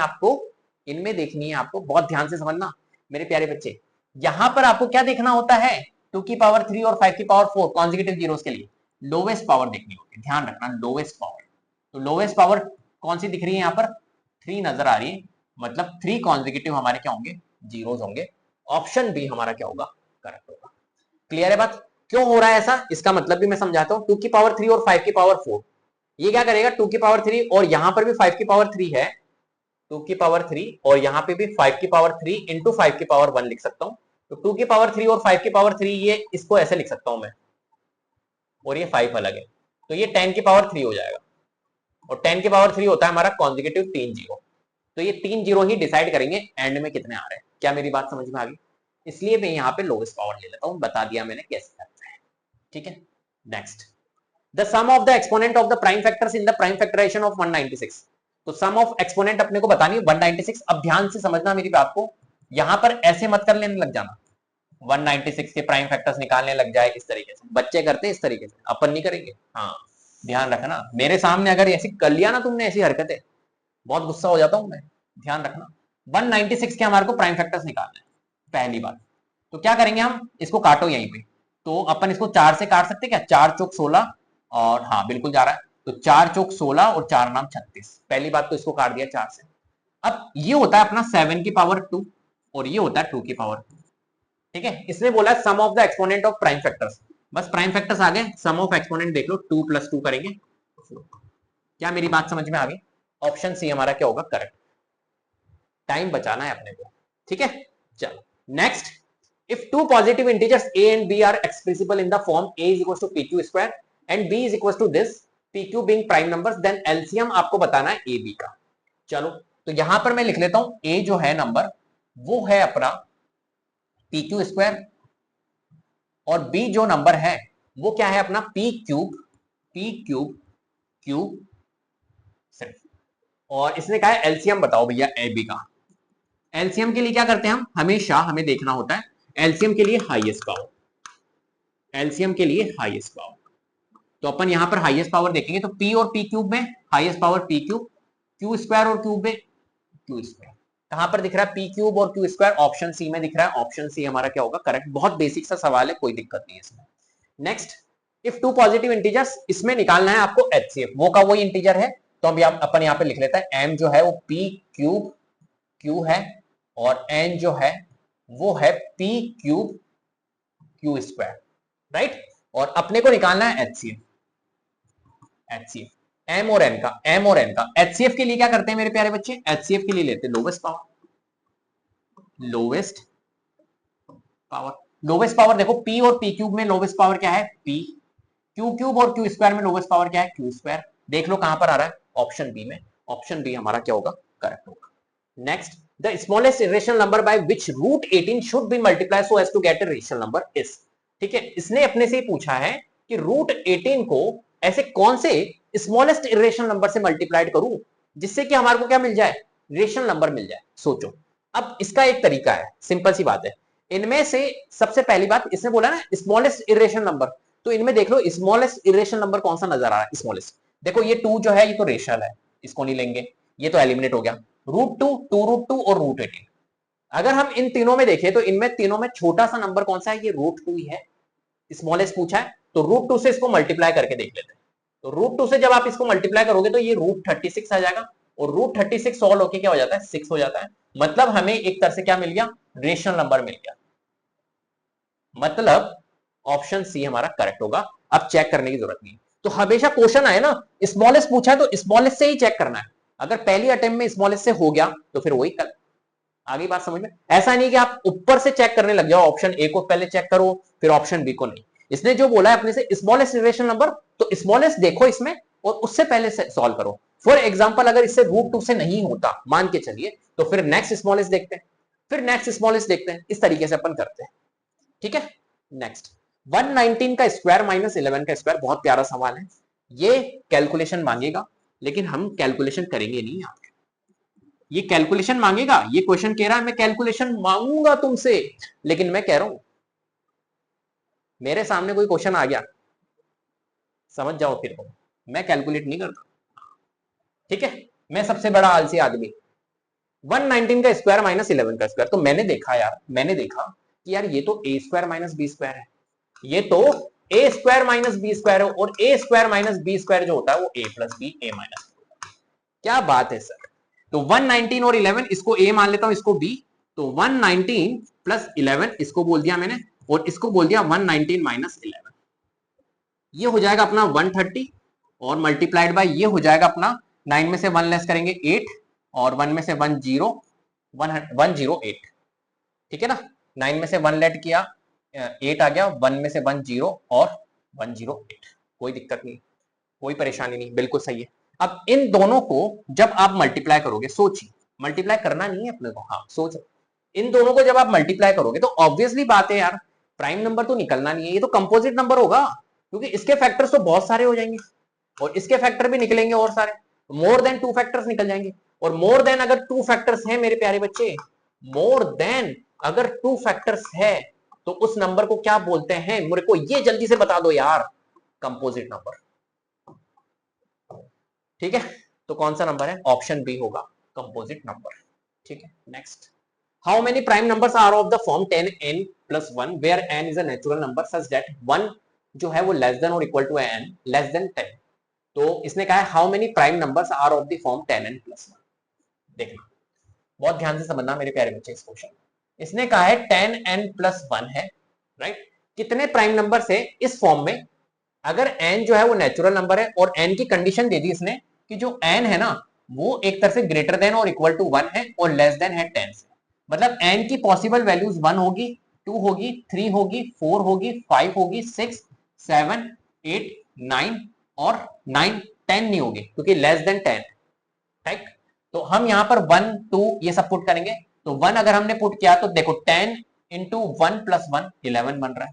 आपको बहुत ध्यान से समझना मेरे प्यारे बच्चे। यहां पर आपको क्या देखना होता है? 2 की पावर 3 और 5 की पावर 4 कॉन्जिक्यूटिव जीरोस के लिए लोवेस्ट पावर देखनी होती है। ध्यान रखना, लोवेस्ट पावर। तो लोवेस्ट पावर कौन सी दिख रही है? यहां पर 3 नजर आ रही है, मतलब 3 कॉन्जिक्यूटिव हमारे क्या होंगे? जीरोस होंगे। ऑप्शन बी हमारा क्या होगा? करेक्ट होगा। क्लियर है बात? क्यों हो रहा है ऐसा, इसका मतलब भी मैं समझाता हूं। 2 की पावर 3 और 5 की पावर 4, ये क्या करेगा? 2 की पावर 3 और यहां पर भी 5 की पावर 3 है, 2 की पावर 3 और यहां पे भी 5 की पावर 3 इंटू 5 की पावर 1 लिख सकता हूं। तो 2 की पावर 3 और 5 की पावर 3, ये इसको ऐसे लिख सकता हूं मैं, और ये 5 अलग है, तो ये 10 की पावर 3 हो जाएगा। और 10 की पावर 3 होता है हमारा कॉन्जिक्यूटिव 3 जीरो। तो ये 3 जीरो ही डिसाइड करेंगे एंड में कितने आ रहे हैं। क्या मेरी बात समझ में आ गई? इसलिए मैं यहाँ पे लोवेस्ट पावर ले लेता हूँ, बता दिया मैंने कैसे करना है। ठीक है, next, the sum of the exponent of the prime factors in the prime factorization of 196। तो सम ऑफ एक्सपोनेंट अपने को बतानी है 196। अब ध्यान से समझना मेरी बात को, यहां पर ऐसे मत कर लेने लग जाना 196 के प्राइम फैक्टर्स निकालने लग जाए इस तरीके से। बच्चे करते हैं इस तरीके से, अपन नहीं करेंगे। हाँ, ध्यान रखना, मेरे सामने अगर ऐसी कर लिया ना तुमने ऐसी हरकतें, बहुत गुस्सा हो जाता हूं मैं। ध्यान रखना, 196 के हमारे को प्राइम फैक्टर्स निकालना है। पहली बात, तो क्या करेंगे हम? इसको काटो यहीं पे। तो अपन इसको 4 से काट सकते क्या? 4 चौक 16, और हाँ बिल्कुल जा रहा है। तो 4 चौक 16 और 4 नाम 36। पहली बात तो इसको काट दिया 4 से। अब ये होता है अपना 7 की पावर 2 और ये होता है 2 की पावर 2। ठीक है, इसने बोला sum of the exponent of prime factors. बस प्राइम फैक्टर्स आ गए, सम ऑफ एक्सपोनेंट देख लो, 2 + 2 करेंगे। क्या मेरी बात समझ में आ गई? ऑप्शन सी हमारा क्या होगा? करेक्ट। टाइम बचाना है अपने को। ठीक है, चलो next, if two positive integers a and b are expressible in the form a is equals to pq square and b is equals to this, pq being prime numbers, then LCM आपको बताना है ab का। चलो, तो यहां पर मैं लिख लेता हूं, a जो है नंबर वो है अपना pq स्क्वायर, और b जो नंबर है वो क्या है अपना p क्यूब सिर्फ। और इसने कहा है एलसीएम बताओ भैया ab का। एलसीएम के लिए क्या करते हैं हम? हमेशा हमें देखना होता है एलसीएम के लिए हाईएस्ट पावर, एलसीएम के लिए हाईएस्ट पावर। तो अपन यहां पर हाईएस्ट पावर देखेंगे, तो p और p क्यूब में highest power p cube, q square और क्यूब में q स्क्वायर। कहां पर दिख रहा है p क्यूब और q स्क्वायर? ऑप्शन सी में दिख रहा है। ऑप्शन सी हमारा क्या होगा? करेक्ट। बहुत बेसिक सा सवाल है, कोई दिक्कत नहीं है इसमें। Next, if two positive integers, इसमें निकालना है आपको एचसीएफ, वो का वही इंटीजर है। तो हम अपन यहां पे लिख लेता है m जो है वो p क्यूब q है, और n जो है वो है p cube q square, right. और अपने को निकालना है एचसीएफ, एम और एन का। एचसीएफ के लिए क्या करते हैं मेरे प्यारे बच्चे? एचसीएफ के लिए लेते हैं लोवेस्ट पावर। लोवेस्ट पावर देखो, p और p क्यूब में लोवेस्ट पावर क्या है? p। q क्यूब और q स्क्वायर में लोवेस्ट पावर क्या है? q square. देख लो कहां पर आ रहा है? ऑप्शन बी में। ऑप्शन बी हमारा क्या होगा? करेक्ट होगा। Next, the smallest irrational number by which root 18 should be multiply so as to get a rational number is. ठीक है, इसने अपने से ही पूछा है कि रूट 18 को ऐसे कौन से स्मॉलेस्ट इरेशनल नंबर से मल्टीप्लाइड करूं जिससे कि हमारे को क्या मिल जाए? रेशनल नंबर मिल जाए। सोचो, अब इसका एक तरीका है, सिंपल सी बात है। इनमें से सबसे पहली बात, इसने बोला ना स्मॉलेस्ट इरेशनल नंबर, तो इनमें देख लो स्मॉलेस्ट इरेशनल नंबर कौन सा नजर आ रहा है? स्मॉलेस्ट। देखो ये 2 जो है ये तो रेशनल है, इसको नहीं लेंगे, ये तो एलिमिनेट हो गया। रूट 2, 2√2 और रूट 18। अगर हम इन तीनों में देखें तो इनमें तीनों में छोटा सा नंबर कौन सा है? ये रूट 2 ही है। स्मॉलेस्ट पूछा है तो रूट 2 से इसको मल्टीप्लाई करके देख लेते हैं। तो रूट 2 से जब आप इसको मल्टीप्लाई करोगे तो ये रूट 36 आ जाएगा, और रूट 36 सॉल्व होके क्या हो जाता है? 6 हो जाता है। मतलब हमें एक तरह से क्या मिल गया? रेशनल नंबर मिल गया। मतलब ऑप्शन सी हमारा करेक्ट होगा। अब चेक करने की जरूरत नहीं। तो हमेशा क्वेश्चन आए ना स्मॉलेस्ट पूछा है तो स्मॉलेस्ट से ही चेक करना है। अगर पहली अटेम्प्ट में स्मॉलेस्ट से हो गया तो फिर वही कर। आगे बात समझ में? ऐसा नहीं कि आप ऊपर से चेक करने लग जाओ, ऑप्शन ए को पहले चेक करो फिर ऑप्शन बी को नहीं। इसने जो बोला है अपने से स्मॉलेस्ट रेशनल नंबर, तो स्मॉलेस्ट देखो इसमें और उससे पहले से सॉल्व करो। फॉर एग्जांपल अगर इससे रूट 2 से नहीं होता मान के चलिए, तो फिर नेक्स्ट स्मॉलेस्ट देखते हैं, फिर नेक्स्ट स्मॉलेस्ट देखते हैं। इस तरीके से अपन करते हैं। ठीक है, नेक्स्ट, 119 का स्क्वायर माइनस 11 का स्क्वायर, बहुत प्यारा सवाल है। ये कैलकुलेशन मांगेगा लेकिन हम कैलकुलेशन करेंगे नहीं। ये कैलकुलेशन मांगेगा, ये क्वेश्चन कह रहा है मैं कैलकुलेशन मांगूंगा तुमसे, लेकिन मैं कह रहा हूं मेरे सामने कोई क्वेश्चन आ गया, समझ जाओ फिर को, मैं कैलकुलेट नहीं करता, ठीक है। मैं सबसे बड़ा आलसी आदमी, 119 का स्क्वायर माइनस 11 का स्क्वायर, तो मैंने देखा यार, मैंने देखा कि यार ये तो ए स्क्वायर माइनस बी स्क्वायर है, ये तो ए स्क्वायर माइनस बी स्क्वायर है, और ए स्क्वायर माइनस बी स्क्वायर जो होता है वो ए प्लस बी ए माइनस। क्या बात है सर। तो 119 और 11 इसको ए मान लेता हूं, इसको बी, तो 119 प्लस 11 इसको बोल दिया मैंने, और इसको बोल दिया 119 माइनस 11, ये हो जाएगा अपना 130, और मल्टीप्लाइड बाय ये हो जाएगा अपना 9 में से 1 लेस करेंगे 8, और 1 में से 108, ठीक है ना। 9 में से 1 लेट किया 8 आ गया, 1 में से 1 0 और 108, कोई दिक्कत नहीं, कोई परेशानी नहीं, बिल्कुल सही है। अब इन दोनों को जब आप मल्टीप्लाई करोगे, सोचिए, मल्टीप्लाई करना नहीं है अपने को, हाँ सोचो, इन दोनों को जब आप मल्टीप्लाई करोगे तो ऑब्वियसली बात है यार, प्राइम नंबर तो निकलना नहीं है, ये तो कंपोजिट नंबर होगा, क्योंकि इसके फैक्टर्स तो बहुत सारे हो जाएंगे, और इसके फैक्टर भी निकलेंगे और सारे, मोर देन 2 फैक्टर्स निकल जाएंगे, और मोर देन अगर 2 फैक्टर्स हैं मेरे प्यारे बच्चे, मोर देन अगर 2 फैक्टर्स है तो उस नंबर को क्या बोलते हैं, मेरे को ये जल्दी से बता दो यार, कंपोजिट नंबर, ठीक है। तो कौन सा नंबर है, ऑप्शन बी होगा कंपोजिट नंबर, ठीक है। Next, how many prime numbers are of the form 10n plus 1 where n is a natural number such that 1 जो है वो less than or equal to n less than 10। तो इसने कहा है how many prime numbers are of the form 10n plus 1। देखना बहुत ध्यान से समझना मेरे प्यारे बच्चे इस क्वेश्चन, इसने कहा है 10n plus 1 है, राइट, कितने प्राइम नंबर है इस फॉर्म में, अगर n जो है वो नेचुरल नंबर है, और n की कंडीशन दे दी इसने कि जो n है ना वो एक तरह से greater than or equal to 1 है और लेस देन है 10 से, मतलब n की पॉसिबल वैल्यूज 1 होगी, 2 होगी, 3 होगी, 4 होगी, 5 होगी, 6 7 8 9 और 9 10 नहीं होगी क्योंकि लेस देन 10, ठीक। तो हम यहाँ पर 1 2 ये सब पुट करेंगे, तो 1 अगर हमने पुट किया तो देखो 10 इंटू 1 प्लस 1 11 बन रहा है,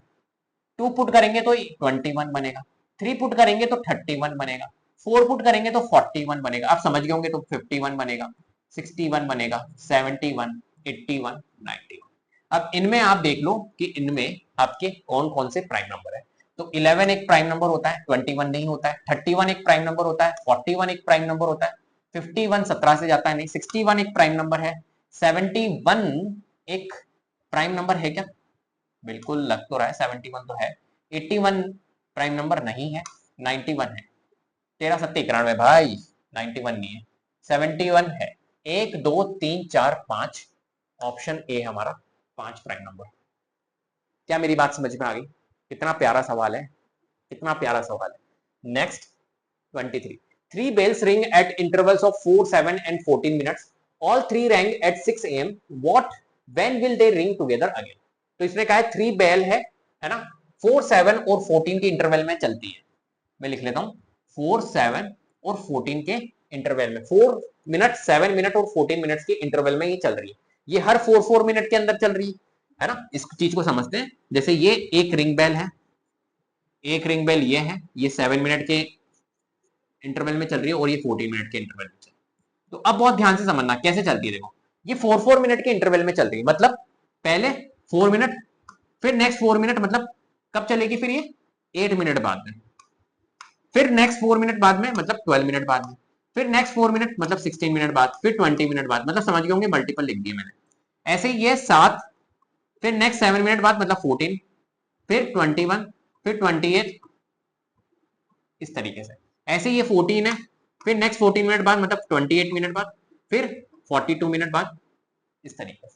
2 पुट करेंगे तो 21 बनेगा, 3 पुट करेंगे तो 31 बनेगा, 4 पुट करेंगे तो 41 बनेगा, आप समझ गए होंगे, तो 51 बनेगा, 61 बनेगा, 71 81 91। अब इनमें आप देख लो कि इनमें आपके कौन कौन से प्राइम नंबर है, तो 11 एक प्राइम नंबर होता है, 21 नहीं होता है, 31 एक प्राइम नंबर होता है, 41 एक प्राइम नंबर होता है, 51 17 से जाता है नहीं, 61 एक प्राइम नंबर है, 71 एक प्राइम नंबर है क्या, बिल्कुल लग तो रहा है 71 तो है, 81 प्राइम नंबर नहीं है, 91 है, 13 7 91 भाई, 91 नहीं है, 71 है, 1 2 3 4 5, ऑप्शन ए हमारा 5 प्राइम नंबर। क्या मेरी बात समझ में आ गई, कितना प्यारा सवाल है, कितना प्यारा सवाल है। Next 23, 3 bells ring at intervals of 4 7 and 14 minutes, all 3 rang at 6 am, what when will they ring together again। तो इसने कहा है 3 बेल है ना, 4 7 और 14 के इंटरवल में चलती है, मैं लिख लेता हूं 4 7 और 14 के इंटरवल में, 4 मिनट 7 मिनट और 14 मिनट के इंटरवल में ये चल रही है, ये हर 4 मिनट के अंदर चल रही है ना। इस चीज को समझते हैं, जैसे ये एक रिंग बेल है, एक रिंग बेल ये है, ये 7 मिनट के इंटरवल में चल रही है और ये 14 मिनट के इंटरवल में चल रही है। तो अब बहुत ध्यान से समझना कैसे चलती है, देखो ये 4 मिनट के इंटरवल में चल रही है, मतलब पहले 4 मिनट, फिर नेक्स्ट 4 मिनट, मतलब कब चलेगी फिर ये 8 मिनट बाद में, फिर नेक्स्ट 4 मिनट बाद में मतलब 12 मिनट बाद में, फिर नेक्स्ट 4 मिनट मतलब 16 मिनट बाद, फिर 20 मिनट बाद, मतलब समझ गए होंगे मल्टीपल लिख दिए मैंने। ऐसे ही ये 7, फिर नेक्स्ट 7 मिनट बाद मतलब 14, फिर 21, फिर 28, इस तरीके से। ऐसे ये 14 है, फिर नेक्स्ट 14 मिनट बाद मतलब 28 मिनट बाद, फिर 42 मिनट बाद, इस तरीके से।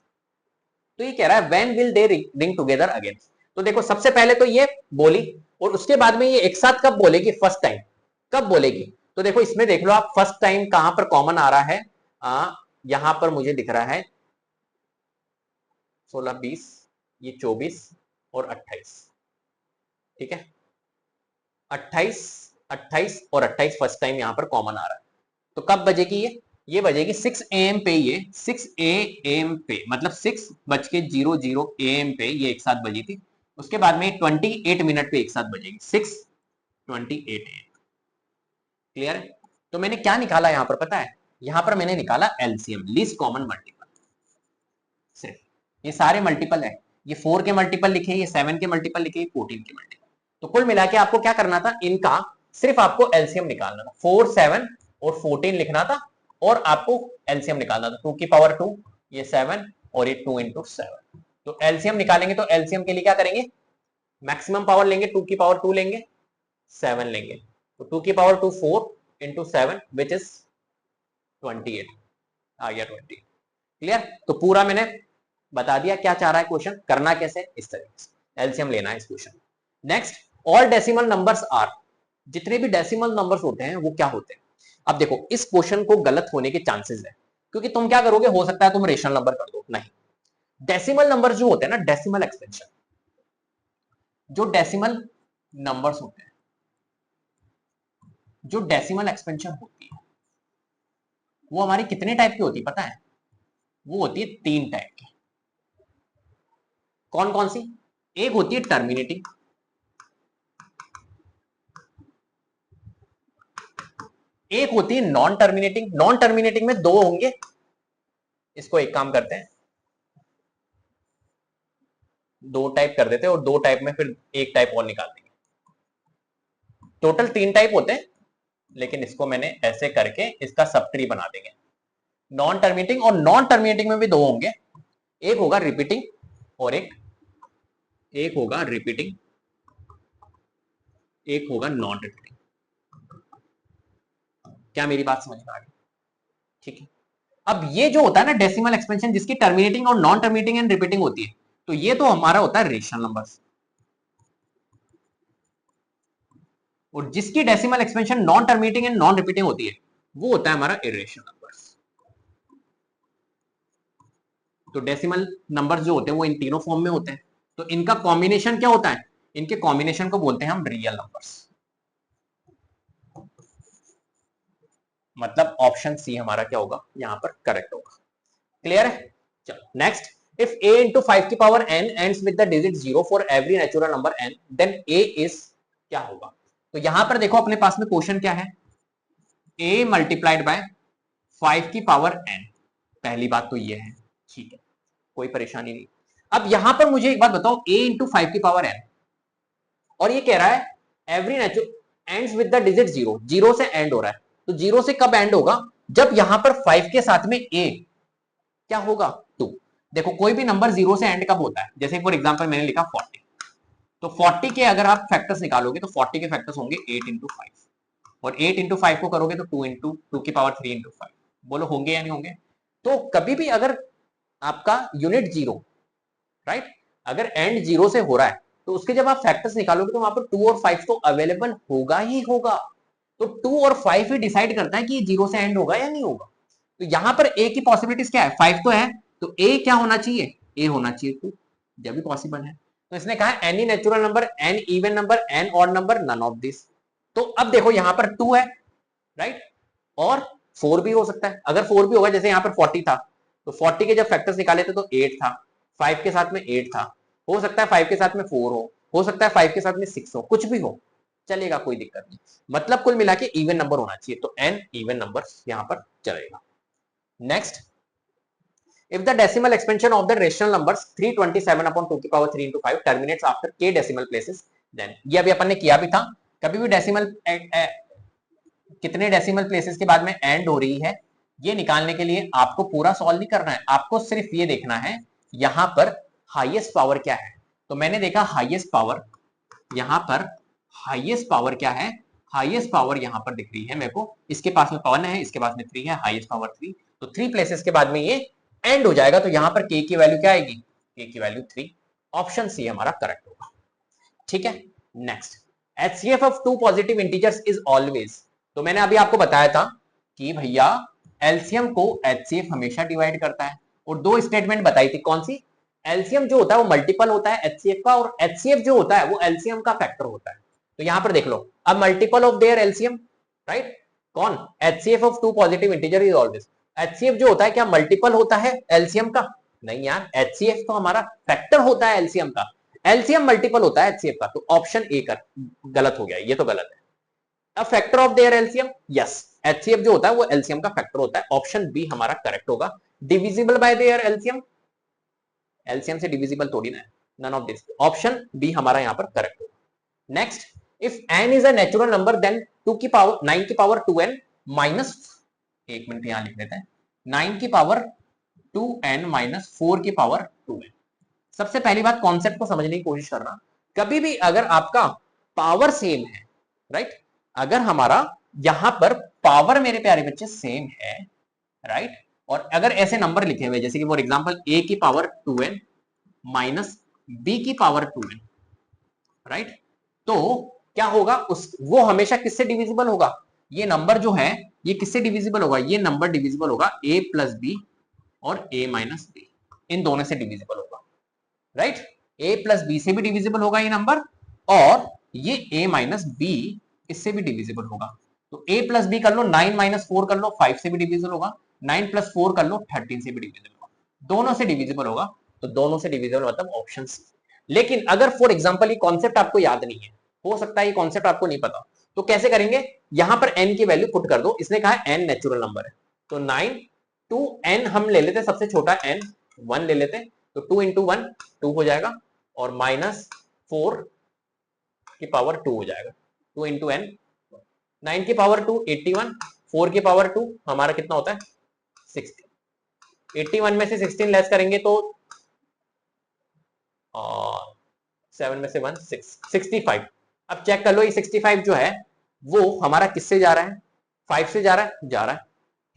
तो ये कह रहा है when will they ring together again. तो देखो सबसे पहले तो ये बोली, और उसके बाद में ये एक साथ कब बोलेगी, फर्स्ट टाइम कब बोलेगी। तो देखो इसमें देख लो आप, फर्स्ट टाइम कहां पर कॉमन आ रहा है, यहां पर मुझे दिख रहा है 16 20, ये 24 और 28, ठीक है, 28 28 और 28 फर्स्ट टाइम यहां पर कॉमन आ रहा है। तो कब बजेगी ये बजेगी 6 AM पे, ये 6 AM पे, मतलब 6:00 AM पे ये एक साथ बजी थी। उसके बाद में 28 मिनट पे एक साथ बजेगी, 6:28 AM। क्लियर है। तो मैंने क्या निकाला यहां पर पता है, यहां पर मैंने निकाला एलसीएम, लीस्ट कॉमन मल्टीपल। सिर्फ ये सारे मल्टीपल है, ये 4 के मल्टीपल लिखे, ये 7 के मल्टीपल लिखे, 14 के मल्टीपल। तो कुल मिला के आपको क्या करना था, इनका सिर्फ आपको एलसीएम निकालना था। 4, 7 और 14 लिखना था और आपको एलसीएम निकालना था। 2 की पावर 2, ये 7 और ये 2 इंटू 7। तो एलसीएम निकालेंगे तो एलसीएम के लिए क्या करेंगे, मैक्सिमम पावर लेंगे, 2 की पावर 2 लेंगे, 7 लेंगे। तो 2 की पावर 2 4 इंटू 7 विच इज 28 आ गया 20। क्लियर? तो पूरा मैंने बता दिया क्या चाह रहा है क्वेश्चन, करना कैसे, इस तरीके से एलसीएम लेना है इस question. Next, all decimal numbers are, जितने भी डेसिमल नंबर्स होते हैं वो क्या होते हैं। अब देखो इस क्वेश्चन को गलत होने के चांसेस है, क्योंकि तुम क्या करोगे, हो सकता है तुम रेशनल नंबर कर दो, नहीं। डेसिमल नंबर जो होते हैं ना, डेसिमल एक्सपेंशन, जो डेसिमल नंबर्स होते हैं, जो डेसिमल एक्सपेंशन होती है वो हमारी कितने टाइप की होती है पता है, वो होती है 3 टाइप की। कौन कौन सी? एक होती है टर्मिनेटिंग, एक होती है नॉन टर्मिनेटिंग। नॉन टर्मिनेटिंग में 2 होंगे, इसको एक काम करते हैं, 2 टाइप कर देते हैं और 2 टाइप में फिर एक टाइप और निकाल देंगे। टोटल 3 टाइप होते हैं, लेकिन इसको मैंने ऐसे करके इसका सब ट्री बना देंगे। नॉन टर्मिनेटिंग, और नॉन टर्मिनेटिंग में भी 2 होंगे, एक होगा रिपीटिंग और एक होगा रिपीटिंग, एक होगा नॉन रिपीटिंग। क्या मेरी बात समझ में आ गई? ठीक है। अब ये जो होता है ना डेसिमल एक्सपेंशन, जिसकी टर्मिनेटिंग और नॉन टर्मिनेटिंग एंड रिपीटिंग होती है, तो ये तो हमारा होता है रेशनल नंबर्स। और जिसकी decimal expansion non terminating and non repeating होती है, वो होता है हमारा इरेशनल नंबर्स। तो डेसिमल नंबर्स जो होते हैं वो इन तीनों फॉर्म में होते हैं, तो इनका कॉम्बिनेशन क्या होता है, इनके कॉम्बिनेशन को बोलते हैं हम रियल नंबर्स। मतलब ऑप्शन सी हमारा क्या होगा, यहां पर करेक्ट होगा। क्लियर है? चलो नेक्स्ट, if a into 5 की power n ends with the digit 0 for every natural number n, then a is क्या होगा। तो यहां पर देखो अपने पास में क्वेश्चन क्या है, a मल्टीप्लाइड बाय 5 की पावर n। पहली बात तो ये है, ठीक है, कोई परेशानी नहीं। अब यहां पर मुझे एक बात बताओ, a इंटू 5 की पावर n, और ये कह रहा है every natural ends with the digit 0, 0 से एंड हो रहा है। तो 0 से कब एंड होगा, जब यहां पर 5 के साथ में a क्या होगा, 2। देखो कोई भी नंबर 0 से एंड कब होता है, जैसे फॉर एग्जांपल मैंने लिखा 40, तो 40 के अगर आप फैक्टर्स निकालोगे तो 40 के फैक्टर्स होंगे 8 इंटू 5, और 8 इंटू 5 को करोगे तो 2 इंटू 2 की पावर 3 इंटू 5। बोलो होंगे या नहीं होंगे? तो कभी भी अगर आपका यूनिट 0, राइट, अगर एंड 0 से हो रहा है, तो उसके जब आप फैक्टर्स निकालोगे तो वहां पर 2 और 5 तो अवेलेबल होगा ही होगा। तो 2 और 5 ही डिसाइड करता है कि ये 0 से एंड होगा या नहीं होगा। तो यहां पर ए की पॉसिबिलिटीज क्या है, 5 तो है, तो ए क्या होना चाहिए, ए होना चाहिए 2, जब भी पॉसिबल है। तो इसने कहा any natural number, an even number, an odd number, none of this. तो अब देखो यहां पर 2 है, राइट, और 4 भी हो सकता है। अगर 4 भी होगा, जैसे यहां पर 40 था, तो 40 के जब फैक्टर्स निकाले थे तो 8 था, 5 के साथ में 8 था, हो सकता है 5 के साथ में 4 हो सकता है 5 के साथ में 6 हो, कुछ भी हो, चलेगा, कोई दिक्कत नहीं। मतलब कुल मिला के इवन नंबर होना चाहिए, तो n इवन नंबर यहां पर चलेगा। Next, if the decimal expansion of the rational numbers 327 upon 2 की power 3 into 5 terminates after k decimal places, then ये अभी अपन ने किया भी था, कभी भी डेसिमल कितने डेसिमल प्लेसेस के बाद में एंड हो रही है, ये निकालने के लिए आपको पूरा सॉल्व नहीं करना है, आपको सिर्फ ये देखना है यहां पर हाईएस्ट पावर क्या है। तो मैंने देखा हाईएस्ट पावर, यहां पर हाईएस्ट पावर क्या है, हाईएस्ट पावर यहां पर दिख रही है मेरे को, इसके पास में 1 है, इसके पास में 3 है, हाईएस्ट पावर 3। तो 3 प्लेसेस के बाद में ये एंड हो जाएगा, तो यहां पर k की वैल्यू क्या आएगी, k की वैल्यू 3। ऑप्शन सी हमारा करेक्ट होगा। ठीक है। Next, HCF of two positive integers is always. तो मैंने अभी आपको बताया था कि भैया एलसीएम को HCF हमेशा डिवाइड करता है, और 2 स्टेटमेंट बताई थी, कौन सी, एलसीएम जो होता है वो मल्टीपल होता है HCF का, और HCF जो होता है वो एलसीएम का फैक्टर होता है। तो यहां पर देख लो, अब multiple of their LCM, right, कौन, HCF of two positive integer is always. HCF जो होता है क्या मल्टीपल होता है एलसीएम का, नहीं यार, HCF तो हमारा फैक्टर होता है एलसीएम का, एलसीएम मल्टीपल होता है HCF का। तो ऑप्शन ए कर गलत हो गया, ये तो गलत है। अ factor of their LCM, yes, HCF जो होता है वो एलसीएम का फैक्टर होता है, ऑप्शन बी हमारा करेक्ट होगा। Divisible by their LCM, LCM से डिविजिबल थोड़ी ना है, none of this, option B हमारा यहाँ पर करेक्ट होगा। Next, if n is a natural number then 2 की पावर 9 की पावर 2n माइनस, एक मिनट यहाँ लिख देते हैं, 9 की पावर 2n माइनस 4 की पावर 2n। सबसे पहली बात कॉन्सेप्ट को समझने की कोशिश करना, कभी भी अगर आपका पावर सेम है, राइट, अगर हमारा यहां पर पावर मेरे प्यारे बच्चे सेम है, राइट, और अगर ऐसे नंबर लिखे हुए जैसे कि फॉर एग्जांपल a की पावर 2n माइनस b की पावर 2n, राइट, तो क्या होगा, उस वो हमेशा किससे डिविजिबल होगा, ये नंबर जो है ये किससे डिविजिबल होगा, ये नंबर डिविजिबल होगा a प्लस बी और a माइनस बी, इन दोनों से डिविजिबल होगा, राइट, a प्लस बी से भी डिविजिबल होगा ये नंबर, और ये a माइनस बी इससे भी डिविजिबल होगा। तो a प्लस बी कर लो, 9 माइनस 4 कर लो, 5 से भी डिविजिबल होगा, 9 प्लस 4 कर लो, 13 से भी डिविजिबल होगा, दोनों से डिविजिबल होगा, तो दोनों से डिविजिबल मतलब ऑप्शन सी। लेकिन अगर फॉर एग्जांपल ये कॉन्सेप्ट आपको याद नहीं है, हो सकता है ये कॉन्सेप्ट आपको नहीं पता, तो कैसे करेंगे, यहां पर n की वैल्यू पुट कर दो, इसने कहा n नेचुरल नंबर है, तो 9 टू n हम ले लेते, सबसे छोटा n 1 ले लेते, तो 2 इंटू 1 2 हो जाएगा, और माइनस 4 की पावर 2 हो जाएगा, 2 इंटू n, 9 की पावर 2 81, 4 की पावर 2 हमारा कितना होता है 16, 81 में से 16 लेस करेंगे तो 7 में से 1 6 65। अब चेक कर लो ये 65 जो है वो हमारा किससे जा रहा है, 5 से जा रहा है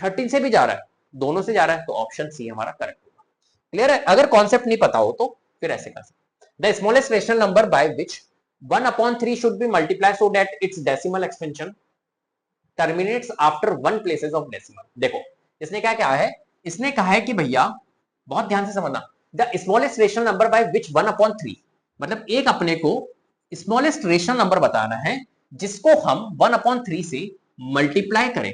13 से भी जा रहा है, दोनों से जा रहा है, तो ऑप्शन सी हमारा करेक्ट होगा। क्लियर है, अगर कॉन्सेप्ट नहीं पता हो तो फिर ऐसे कर सकते। The smallest rational number by which 1/3 should be multiplied so that its decimal expansion terminates after 1 places of decimal। देखो इसने क्या है, इसने कहा है कि भैया बहुत ध्यान से समझना, the smallest rational number by विच 1/3, मतलब एक अपने को स्मॉलेस्ट रेशनल नंबर बताना है जिसको हम 1/3 से मल्टीप्लाई करें,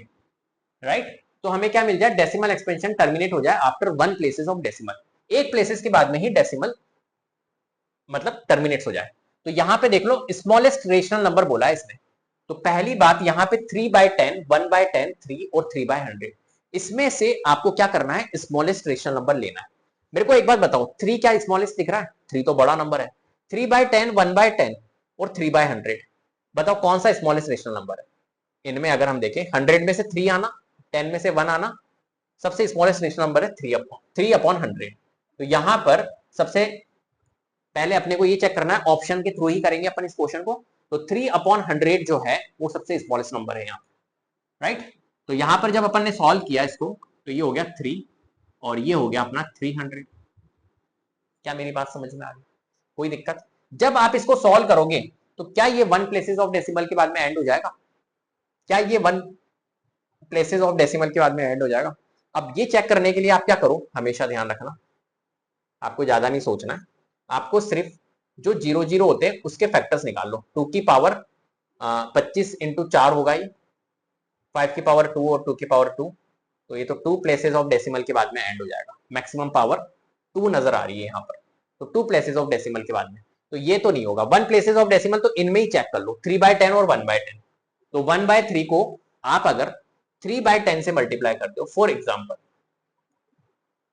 राइट, तो हमें क्या मिल जाए, डेसिमल एक्सपेंशन टर्मिनेट हो जाए आफ्टर 1 प्लेसेस ऑफ डेसिमल, एक प्लेसेस के बाद में ही डेसिमल मतलब टर्मिनेट हो जाए। तो यहां पे देख लो स्मॉलेस्ट रेशनल नंबर बोला है इसने, तो पहली बात यहाँ पे 3/10, 1/10, 3 और 3/100, इसमें से आपको क्या करना है, स्मॉलेस्ट रेशनल नंबर लेना है। मेरे को एक बात बताओ, 3 क्या स्मॉलेस्ट दिख रहा है, 3 तो बड़ा नंबर है, 3/10, 1/10 और 3/100, बताओ कौन सा स्मॉलेस्ट रेशनल नंबर है इनमें। अगर हम देखें 100 में से 3 आना, 10 में से 1 आना, सबसे स्मॉलेस्ट रेशनल नंबर है 3/100। तो यहां पर सबसे पहले अपने को ये चेक करना है, ऑप्शन के थ्रू ही करेंगे अपन इस क्वेश्चन को, तो 3/100 जो है वो सबसे स्मॉलेस्ट नंबर है यहाँ, राइट। तो यहां पर जब अपन ने सॉल्व किया इसको, तो ये हो गया 3 और ये हो गया अपना 300। क्या मेरी बात समझ में आ गई, कोई दिक्कत? जब आप इसको सॉल्व करोगे तो क्या ये 1 प्लेसेस ऑफ डेसिमल के बाद में एंड हो जाएगा, क्या ये 1 प्लेसेस ऑफ डेसिमल के बाद में एंड हो जाएगा? अब ये चेक करने के लिए आप क्या करो, हमेशा ध्यान रखना, आपको ज्यादा नहीं सोचना है, आपको सिर्फ जो 0 होते हैं उसके फैक्टर्स निकाल लो। 2 की पावर 25 इंटू 4 होगा ये, 5 की पावर 2 और 2 की पावर 2, तो ये तो 2 प्लेसेस ऑफ डेसिमल के बाद में एंड हो जाएगा। मैक्सिमम पावर 2 नजर आ रही है यहाँ पर, तो 2 प्लेसेस ऑफ डेसिमल के बाद में, तो ये तो नहीं होगा। 1 प्लेसेस ऑफ डेसिमल तो इनमें ही चेक कर लो, 3/10 और 1/10, तो 1/3 को आप अगर 3/10 से मल्टीप्लाई करते हो फॉर एग्जाम्पल,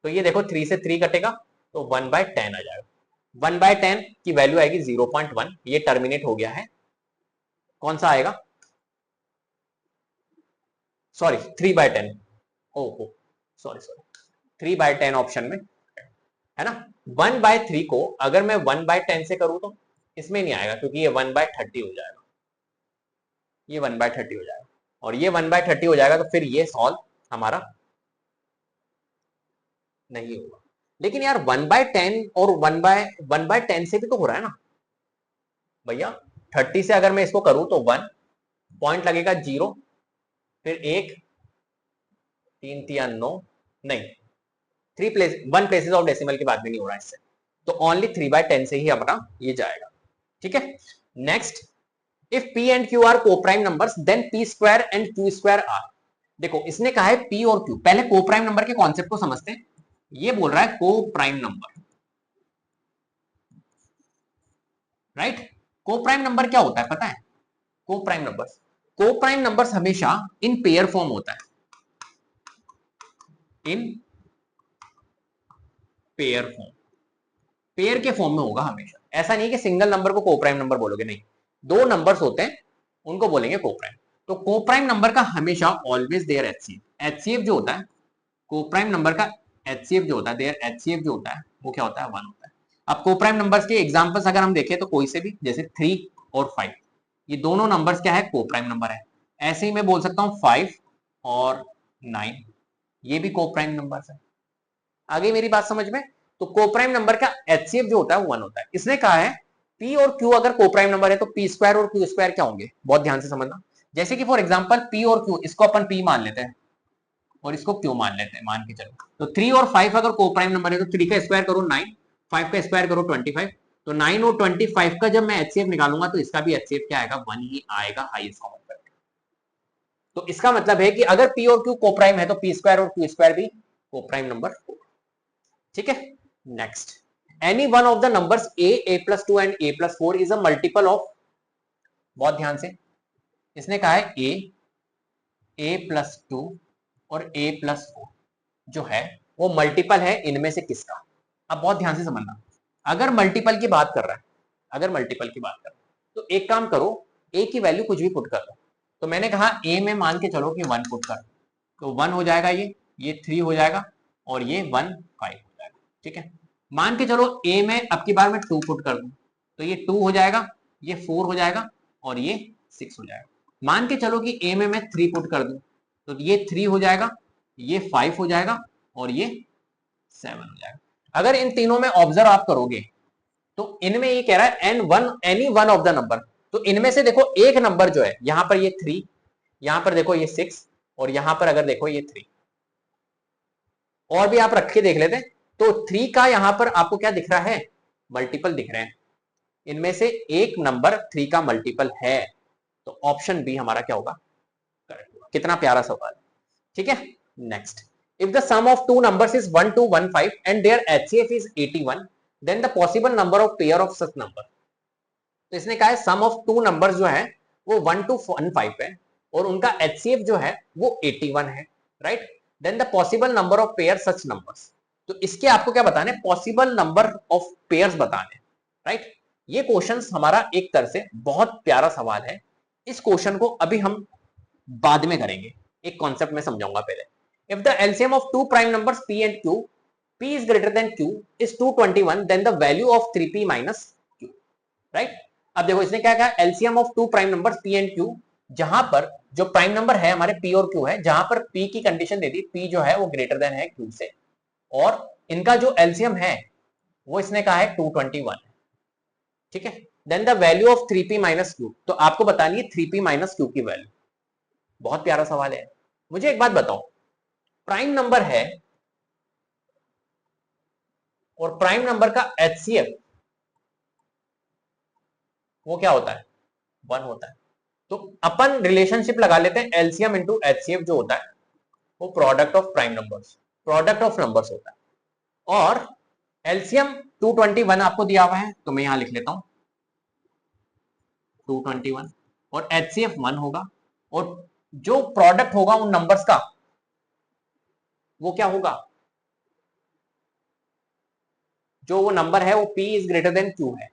तो ये देखो 3 से 3 कटेगा तो 1/10 आ जाएगा, 1/10 की वैल्यू आएगी 0.1, ये टर्मिनेट हो गया है, कौन सा आएगा, सॉरी 3/10, ओहो सॉरी 3/10 ऑप्शन में है ना। 1/3 को अगर मैं 1/10 से करूं तो इसमें नहीं आएगा, क्योंकि ये 1/30 हो जाएगा, ये 1/30 हो जाएगा, और ये 1/30 हो जाएगा, तो फिर ये सॉल्व हमारा नहीं होगा। लेकिन यार 1/10 और 1/10 से भी तो हो रहा है ना भैया, 30 से अगर मैं इसको करूं तो 1 पॉइंट लगेगा 0, फिर 1 3 3 9, नहीं 1 प्लेसेस ऑफ डेसिमल के बाद में नहीं हो रहा है इससे, तो ओनली 3/10 से ही अपना ये जाएगा, ठीक है। Next, if p and q are coprime numbers then p² and q² are. देखो इसने कहा है p और q, पहले कोप्राइम नंबर के कॉन्सेप्ट को समझते हैं। ये बोल रहा है coprime number, right. Coprime number क्या होता है पता है, कोप्राइम नंबर्स हमेशा इन पेयर फॉर्म होता है, इन पेयर फॉर्म, पेयर के फॉर्म में होगा हमेशा। ऐसा नहीं कि सिंगल नंबर को कोप्राइम नंबर बोलोगे, नहीं, दो नंबर्स होते हैं उनको बोलेंगे कोप्राइम। तो कोप्राइम नंबर का हमेशा ऑलवेज देयर एचसीएफ, एचसीएफ जो होता है कोप्राइम नंबर का, एचसीएफ जो होता है देयर एचसीएफ जो होता है वो क्या होता है, 1 होता है। अब कोप्राइम नंबर्स के एग्जांपल्स अगर हम देखें तो कोई से भी, जैसे 3 और 5, ये दोनों नंबर्स क्या है, कोप्राइम नंबर है। ऐसे ही मैं बोल सकता हूं 5 और 9, ये भी कोप्राइम नंबर्स है। आगे मेरी बात समझ में? तो कोप्राइम नंबर का एचसीएफ जो होता है वो 1 होता है। इसने कहा है पी और क्यू अगर कोप्राइम नंबर है तो पी स्क्वायर और क्यू स्क्वायर क्या होंगे, बहुत ध्यान से समझना। जैसे कि फॉर एग्जांपल पी और क्यू, इसको अपन पी मान लेते हैं और इसको क्यू मान लेते हैं, मान के चलो। तो 3 और 5 अगर कोप्राइम नंबर है तो 3 का स्क्वायर करो 9, 5 का स्क्वायर करो 25, तो 9 और 25 का जब मैं एचसीएफ निकालूंगा तो इसका भी एचसीएफ क्या आएगा, 1 ही आएगा, हाईएस्ट कॉमन फैक्टर। तो इसका मतलब है कि अगर पी और क्यू कोप्राइम है तो पी स्क्वायर और क्यू स्क्वायर भी कोप्राइम नंबर होगा। ठीक है, next, any one of the numbers a plus 2 and a plus 4 is a multiple of, बहुत ध्यान से, इसने कहा है a प्लस 2 और a प्लस 4 जो है वो मल्टीपल है इनमें से किसका। अब बहुत ध्यान से समझना, अगर मल्टीपल की बात कर रहा है, अगर मल्टीपल की बात कर रहा है तो एक काम करो, a की वैल्यू कुछ भी पुट कर दो। तो मैंने कहा a में मान के चलो कि 1 पुट कर, तो 1 हो जाएगा, ये 3 हो जाएगा और ये 1 5 हो जाएगा। ठीक है, मान के चलो a में अब की बार मैं 2 पुट कर दूं तो ये 2 हो जाएगा, ये 4 हो जाएगा और ये 6 हो जाएगा। मान के चलो कि a में मैं 3 पुट कर दूं तो ये 3 हो जाएगा, ये 5 हो जाएगा और ये 7 हो जाएगा। अगर इन तीनों में ऑब्जर्व आप करोगे तो इनमें ये कह रहा है any one of the number, तो इनमें से देखो एक नंबर जो है यहां पर ये 3, यहां पर देखो ये 6 और यहां पर अगर देखो ये 3, और भी आप रख के देख लेते, तो 3 का यहां पर आपको क्या दिख रहा है, मल्टीपल दिख रहे हैं, इनमें से एक नंबर 3 का मल्टीपल है, तो ऑप्शन बी हमारा क्या होगा, करेक्ट होगा। कितना प्यारा सवाल है। ठीक है, next, if the sum of two numbers is 1 to 15 and their HCF is 81, then the possible number of pair of such number, तो इसने कहा है सम ऑफ टू नंबर्स जो है वो 1 to 15 है और उनका HCF जो है वो 81 है, right, then the possible number of pair such numbers, तो इसके आपको क्या बताने, पॉसिबल नंबर ऑफ पेयर्स बताने, राइट। ये क्वेश्चंस हमारा एक तरह से बहुत प्यारा सवाल है। इस क्वेश्चन को अभी हम बाद में करेंगे, एक कॉन्सेप्ट में समझाऊंगा पहले। If the LCM of two prime numbers p and q, p is greater than q is 221, then the value of 3p minus q, right? अब देखो इसने क्या कहा, LCM of two prime numbers p and q, जहां पर जो prime number है हमारे p और q है, जहां पर p की कंडीशन दे दी, p जो है वो ग्रेटर देन है q से, और इनका जो LCM है वो इसने कहा है 221, ठीक है। Then the value of 3p minus q, तो आपको बतानी है 3p माइनस q की वैल्यू। बहुत प्यारा सवाल है। मुझे एक बात बताओ, प्राइम नंबर है और प्राइम नंबर का एचसीएफ वो क्या होता है, 1 होता है, तो अपन रिलेशनशिप लगा लेते हैं एलसीएम इंटू एचसीएफ जो होता है वो product of prime numbers, product of numbers होता है। और एलसीएम 221 आपको दिया हुआ है तो मैं यहां लिख लेता हूं 221 और एचसीएफ 1 होगा, और जो प्रोडक्ट होगा उन नंबर्स का वो क्या होगा, जो वो नंबर है वो p is greater than q है,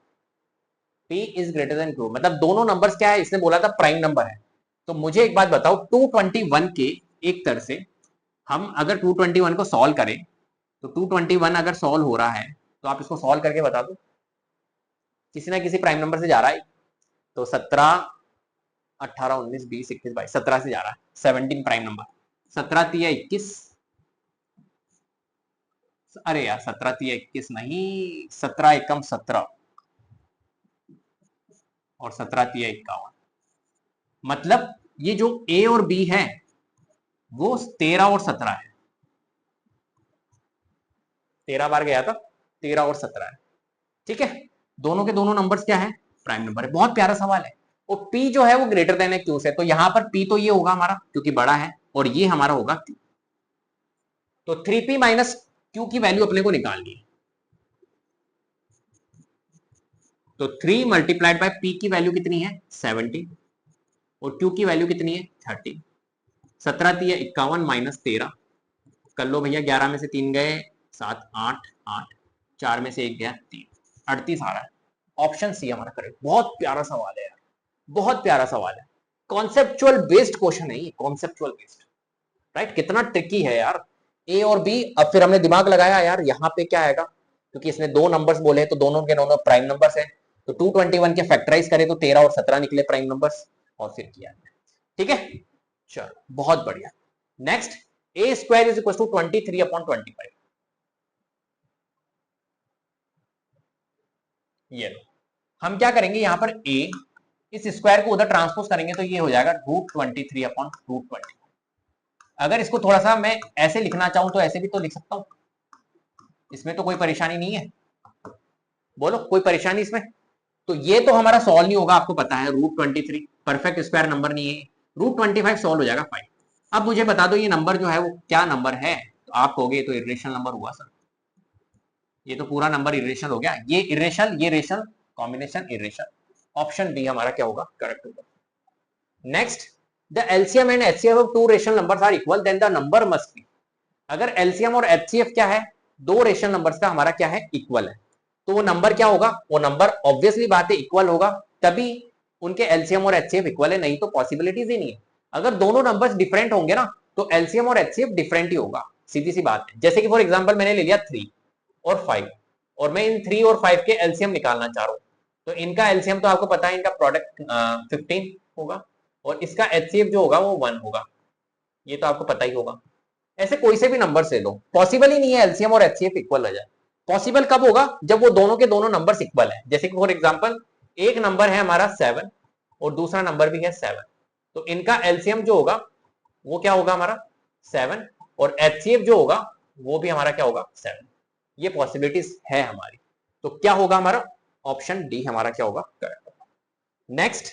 p is greater than q, मतलब दोनों नंबर्स क्या है, इसने बोला था प्राइम नंबर है। तो मुझे एक बात बताओ, 221 के एक तरह से हम अगर 221 को सॉल्व करें तो 221 अगर सॉल्व हो रहा है तो आप इसको सॉल्व करके बता दो, किसी ना किसी प्राइम नंबर से जा रहा है, तो 17 18 19 20 21 22 17 से जा रहा है, 17 प्राइम नंबर, 17 तिया 21, अरे यार 17 तिया 21 नहीं, 17 एकम 17 और 17 तिया 51, मतलब ये जो ए और बी है वो 13 और 17 है, 13 बार गया था, 13 और 17 है, ठीक है। दोनों के दोनों नंबर्स क्या है, प्राइम नंबर है। बहुत प्यारा सवाल है। और p जो है वो ग्रेटर देन है q से, तो यहां पर p तो ये होगा हमारा क्योंकि बड़ा है, और ये हमारा होगा q, तो 3p माइनस q की वैल्यू अपने को निकालनी है, तो 3 मल्टीप्लाइड बाय p की वैल्यू कितनी है 70 और q की वैल्यू कितनी है 30, 17 तिया 51 माइनस 13 कर लो भैया, 11 में से 3 गए 7 8 8, 4 में से 1 गया 3, 38 आ रहा है। ऑप्शन सी हमारा करेक्ट। बहुत प्यारा सवाल है यार, बहुत प्यारा सवाल है। कॉन्सेप्चुअल बेस्ड क्वेश्चन है ये, कॉन्सेप्चुअल बेस्ड, राइट। कितना ट्रिकी है यार, ए और बी। अब फिर हमने दिमाग लगाया यार यहाँ पे क्या आएगा, क्योंकि इसने दो नंबर्स बोले हैं तो दोनों के दोनों प्राइम नंबर्स है, तो 221 के फैक्टराइज करें तो 13 और 17 निकले प्राइम नंबर्स, और फिर किया। ठीक है, चलो बहुत बढ़िया। Next, a square is equal to 23/25। ये लो, हम क्या करेंगे यहाँ पर ए, इस स्क्वायर को उधर ट्रांसपोज करेंगे तो ये हो जाएगा √23/√20। अगर इसको थोड़ा सा मैं ऐसे लिखना चाहूं तो ऐसे भी तो लिख सकता हूं, इसमें तो कोई परेशानी नहीं है। बोलो कोई परेशानी इसमें? तो ये तो हमारा सॉल्व नहीं होगा, आपको पता है √23 परफेक्ट स्क्वायर नंबर नहीं है, √25 सॉल्व हो जाएगा 5। अब मुझे बता दो ये नंबर जो है वो क्या नंबर है, तो आप कहोगे ये तो इरेशनल नंबर हुआ सर, ये तो पूरा नंबर इरेशनल हो गया, ये इरेशनल ये rational, combination irrational. Option B हमारा क्या होगा, करेक्ट होगा। Next, the LCM and HCF of two rational numbers are equal, then the number must be. अगर एलसीएम और एचसीएफ क्या है, दो रेशनल नंबर्स का हमारा क्या है, इक्वल है, तो वो नंबर क्या होगा, वो नंबर ऑब्वियसली बात है इक्वल होगा, तभी उनके एलसीएम और एचसीएफ इक्वल है, नहीं तो पॉसिबिलिटीज ही नहीं है। अगर दोनों नंबर्स डिफरेंट होंगे ना तो एलसीएम और एचसीएफ डिफरेंट ही होगा, सीधी सी बात है। जैसे कि फॉर एग्जांपल मैंने ले लिया 3 और 5, और मैं इन 3 और 5 के एलसीएम निकालना चाह रहा हूं, तो इनका एलसीएम तो आपको पता है, इनका प्रोडक्ट 15 होगा, और इसका एचसीएफ जो होगा वो 1 होगा, ये तो आपको पता ही होगा। ऐसे कोई से भी नंबर से लो, पॉसिबल ही नहीं है एलसीएम और एचसीएफ इक्वल हो जाए। पॉसिबल कब होगा, जब वो दोनों के दोनों नंबर्स इक्वल है। जैसे कि फॉर एग्जांपल एक नंबर है हमारा 7 और दूसरा नंबर भी है 7, तो इनका एलसीएम जो होगा वो क्या होगा हमारा 7, और एचसीएफ जो होगा वो भी हमारा क्या होगा 7। ये पॉसिबिलिटीज है हमारी, तो क्या होगा हमारा, ऑप्शन डी हमारा क्या होगा, करेक्ट। नेक्स्ट,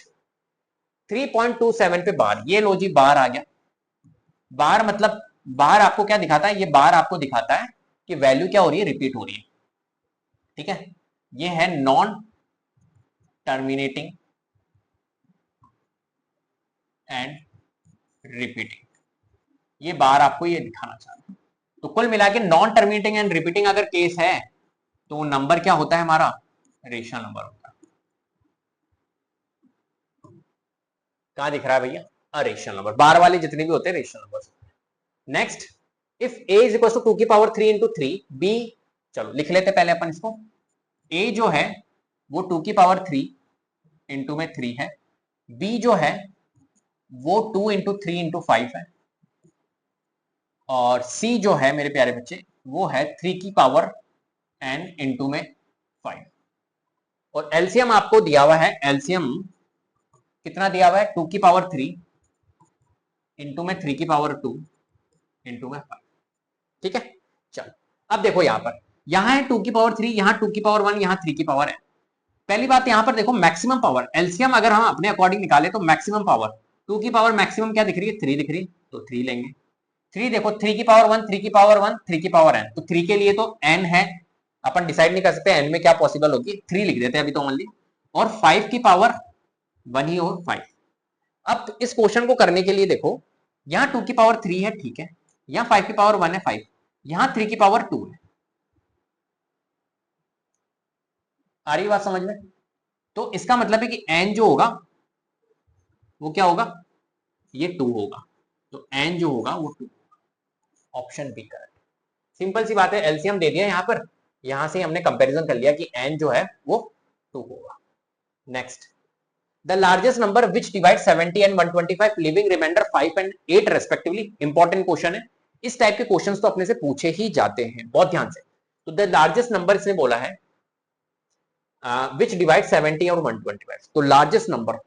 3.27 पे बार, ये लो जी बार आ गया। बार मतलब, बार आपको क्या दिखाता है, ये बार आपको दिखाता है कि वैल्यू क्या हो रही है, रिपीट हो रही है। ठीक है, ये है नॉन टर्मिनेटिंग एंड रिपीटिंग, ये बार आपको ये दिखाना चाहता है। तो कुल मिला के नॉन टर्मिनेटिंग एंड रिपीटिंग अगर केस है तो वो नंबर क्या होता है हमारा, रेशनल नंबर होता है। कहां दिख रहा है भैया, रेशनल नंबर, बार वाले जितने भी होते हैं rational number. Next, if a is equal to 2 की पावर 3 इंटू 3, b, चलो लिख लेते पहले अपन इसको। a जो है वो 2 की पावर 3 इंटू में 3 है, b जो है वो 2 इंटू 3 इंटू 5 है, और c जो है मेरे प्यारे बच्चे वो है 3 की पावर n इंटू में 5। और एलसीएम आपको दिया हुआ है, एलसीएम कितना दिया हुआ है, 2 की पावर 3 इंटू में 3 की पावर 2 इंटू में 5। ठीक है, चलो अब देखो यहां है 2 की पावर 3, यहां 2 की पावर 1, यहां 3 की पावर है। पहली बात यहां पर देखो मैक्सिमम पावर, एलसीएम अगर हम अपने अकॉर्डिंग निकाले तो मैक्सिमम पावर 2 की पावर मैक्सिमम क्या दिख रही है, 3 दिख रही है, तो 3 लेंगे। 3 देखो 3 की पावर 1, 3 की पावर 1, 3 की पावर n, तो 3 के लिए तो n है, अपन डिसाइड नहीं कर सकते n में क्या पॉसिबल होगी, 3 लिख देते हैं अभी तो ओनली। और 5 की पावर 1 ही हो 5। अब इस क्वेश्चन को करने के लिए देखो, यहाँ 2 की पावर 3 है, ठीक है, यहाँ 5 की पावर 1 है 5, यहाँ 3 की पावर 2 है। आ रही बात समझ में? तो इसका मतलब है कि n जो होगा वो क्या होगा, ये 2 होगा, तो n जो होगा वो 2। Option B correct. सिंपल सी बात है, एलसीएम दे दिया यहाँ पर, यहां से हमने कंपैरिजन कर लिया कि n जो है वो 2 होगा। Next, the largest number which divide 70 and 125 leaving remainder 5 and 8 respectively. Important question है, इस टाइप के क्वेश्चंस तो अपने से पूछे ही जाते हैं, बहुत ध्यान से। तो द लार्जेस्ट नंबर इसने बोला है विच डिवाइड 70 और 125, तो लार्जेस्ट नंबर,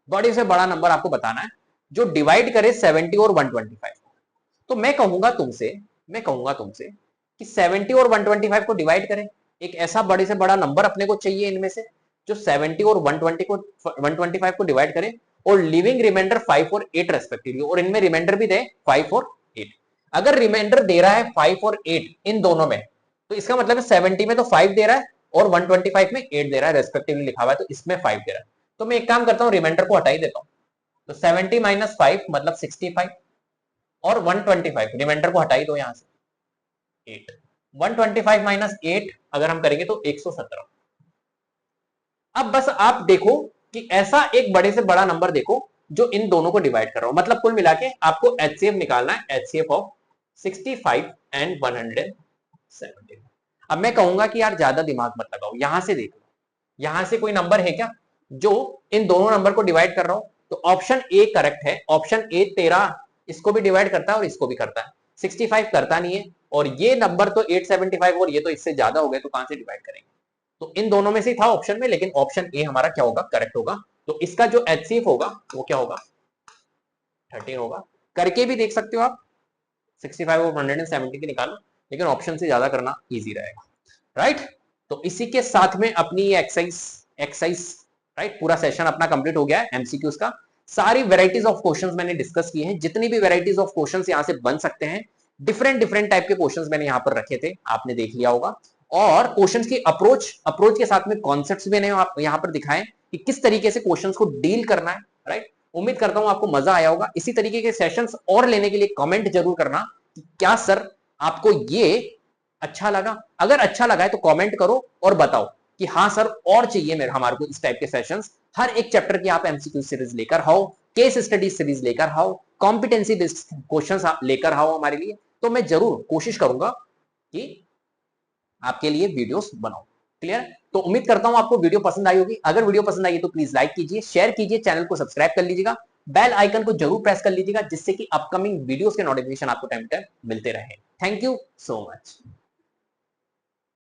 बड़े से बड़ा नंबर आपको बताना है जो डिवाइड करे 70 और 125। तो मैं कहूंगा तुमसे कि 70 और 125 को डिवाइड करें, एक ऐसा बड़े से बड़ा नंबर अपने को चाहिए इनमें से जो 70 और 125 को डिवाइड करे, और लिविंग रिमाइंडर 5 और 8 रेस्पेक्टिवली, और इनमें रिमाइंडर भी दे 5 और 8। अगर रिमाइंडर दे रहा है 5 और 8 इन दोनों में, तो इसका मतलब है 70 में तो 5 दे रहा है और 125 में 8 दे रहा है, रेस्पेक्टिवली लिखा हुआ है, तो इसमें 5 दे रहा है। तो मैं एक काम करता हूं, रिमाइंडर को हटा ही देता हूं, तो 70 माइनस 5 मतलब 65, और 125 रिमाइंडर को हटा ही दो यहां से 8, 125 माइनस 8 अगर हम करेंगे तो 117, अब बस आप देखो कि ऐसा एक बड़े से बड़ा नंबर देखो जो इन दोनों को डिवाइड कर रहा हूं, मतलब कुल मिला के आपको एचसीएफ निकालना है, एचसीएफ ऑफ 65 एंड 170। अब मैं कहूंगा कि यार ज्यादा दिमाग मत लगाओ, यहां से देखो, यहां से कोई नंबर है क्या जो इन दोनों नंबर को डिवाइड कर रहा हूं? तो ऑप्शन ए करेक्ट है, ऑप्शन ए 13 इसको भी डिवाइड करता है और इसको भी करता है, 65 करता नहीं है, और ये नंबर तो 875 और ये तो इससे ज्यादा हो गए, तो कहां से डिवाइड करेंगे? तो इन दोनों में से था ऑप्शन में, लेकिन ऑप्शन ए हमारा क्या होगा, करेक्ट होगा। तो इसका जो एचसीएफ होगा वो क्या होगा, 13 होगा। करके भी देख सकते हो आप, 65 और 170 के निकालो, लेकिन ऑप्शन से ज्यादा करना इजी रहेगा, राइट। तो इसी के साथ में अपनी ये एक्सरसाइज राइट, पूरा सेशन अपना कंप्लीट हो गया है एमसीक्यूज का। सारी वेराइटीज ऑफ क्वेश्चंस मैंने डिस्कस किए हैं, जितनी भी वेराइटीज ऑफ क्वेश्चंस यहां से बन सकते हैं, डिफरेंट डिफरेंट टाइप के क्वेश्चंस मैंने यहां पर रखे थे, आपने देख लिया होगा। और क्वेश्चंस की अप्रोच के साथ में कॉन्सेप्ट्स भी मैंने यहां पर दिखाए कि किस तरीके से क्वेश्चंस को डील करना है, राइट। उम्मीद करता हूं आपको मजा आया होगा। इसी तरीके के सेशंस और लेने के लिए कमेंट जरूर करना कि क्या सर आपको ये अच्छा लगा। अगर अच्छा लगा है तो कमेंट करो और बताओ कि हाँ सर और चाहिए मेरे हमारे को इस टाइप के सेशंस। हर एक चैप्टर की आप एमसीक्यू सीरीज लेकर आओ, केस स्टडी सीरीज लेकर आओ, कॉम्पिटेंसी बेस्ड क्वेश्चंस आप लेकर आओ हमारे लिए, तो मैं जरूर कोशिश करूंगा कि आपके लिए वीडियोस बनाऊं। क्लियर? तो उम्मीद करता हूं आपको वीडियो पसंद आई होगी। अगर वीडियो पसंद आई है तो प्लीज लाइक कीजिए, शेयर कीजिए, चैनल को सब्सक्राइब कर लीजिएगा, बेल आइकन को जरूर प्रेस कर लीजिएगा, जिससे कि अपकमिंग वीडियोस के नोटिफिकेशन आपको टाइम टाइम मिलते रहे। Thank you so much.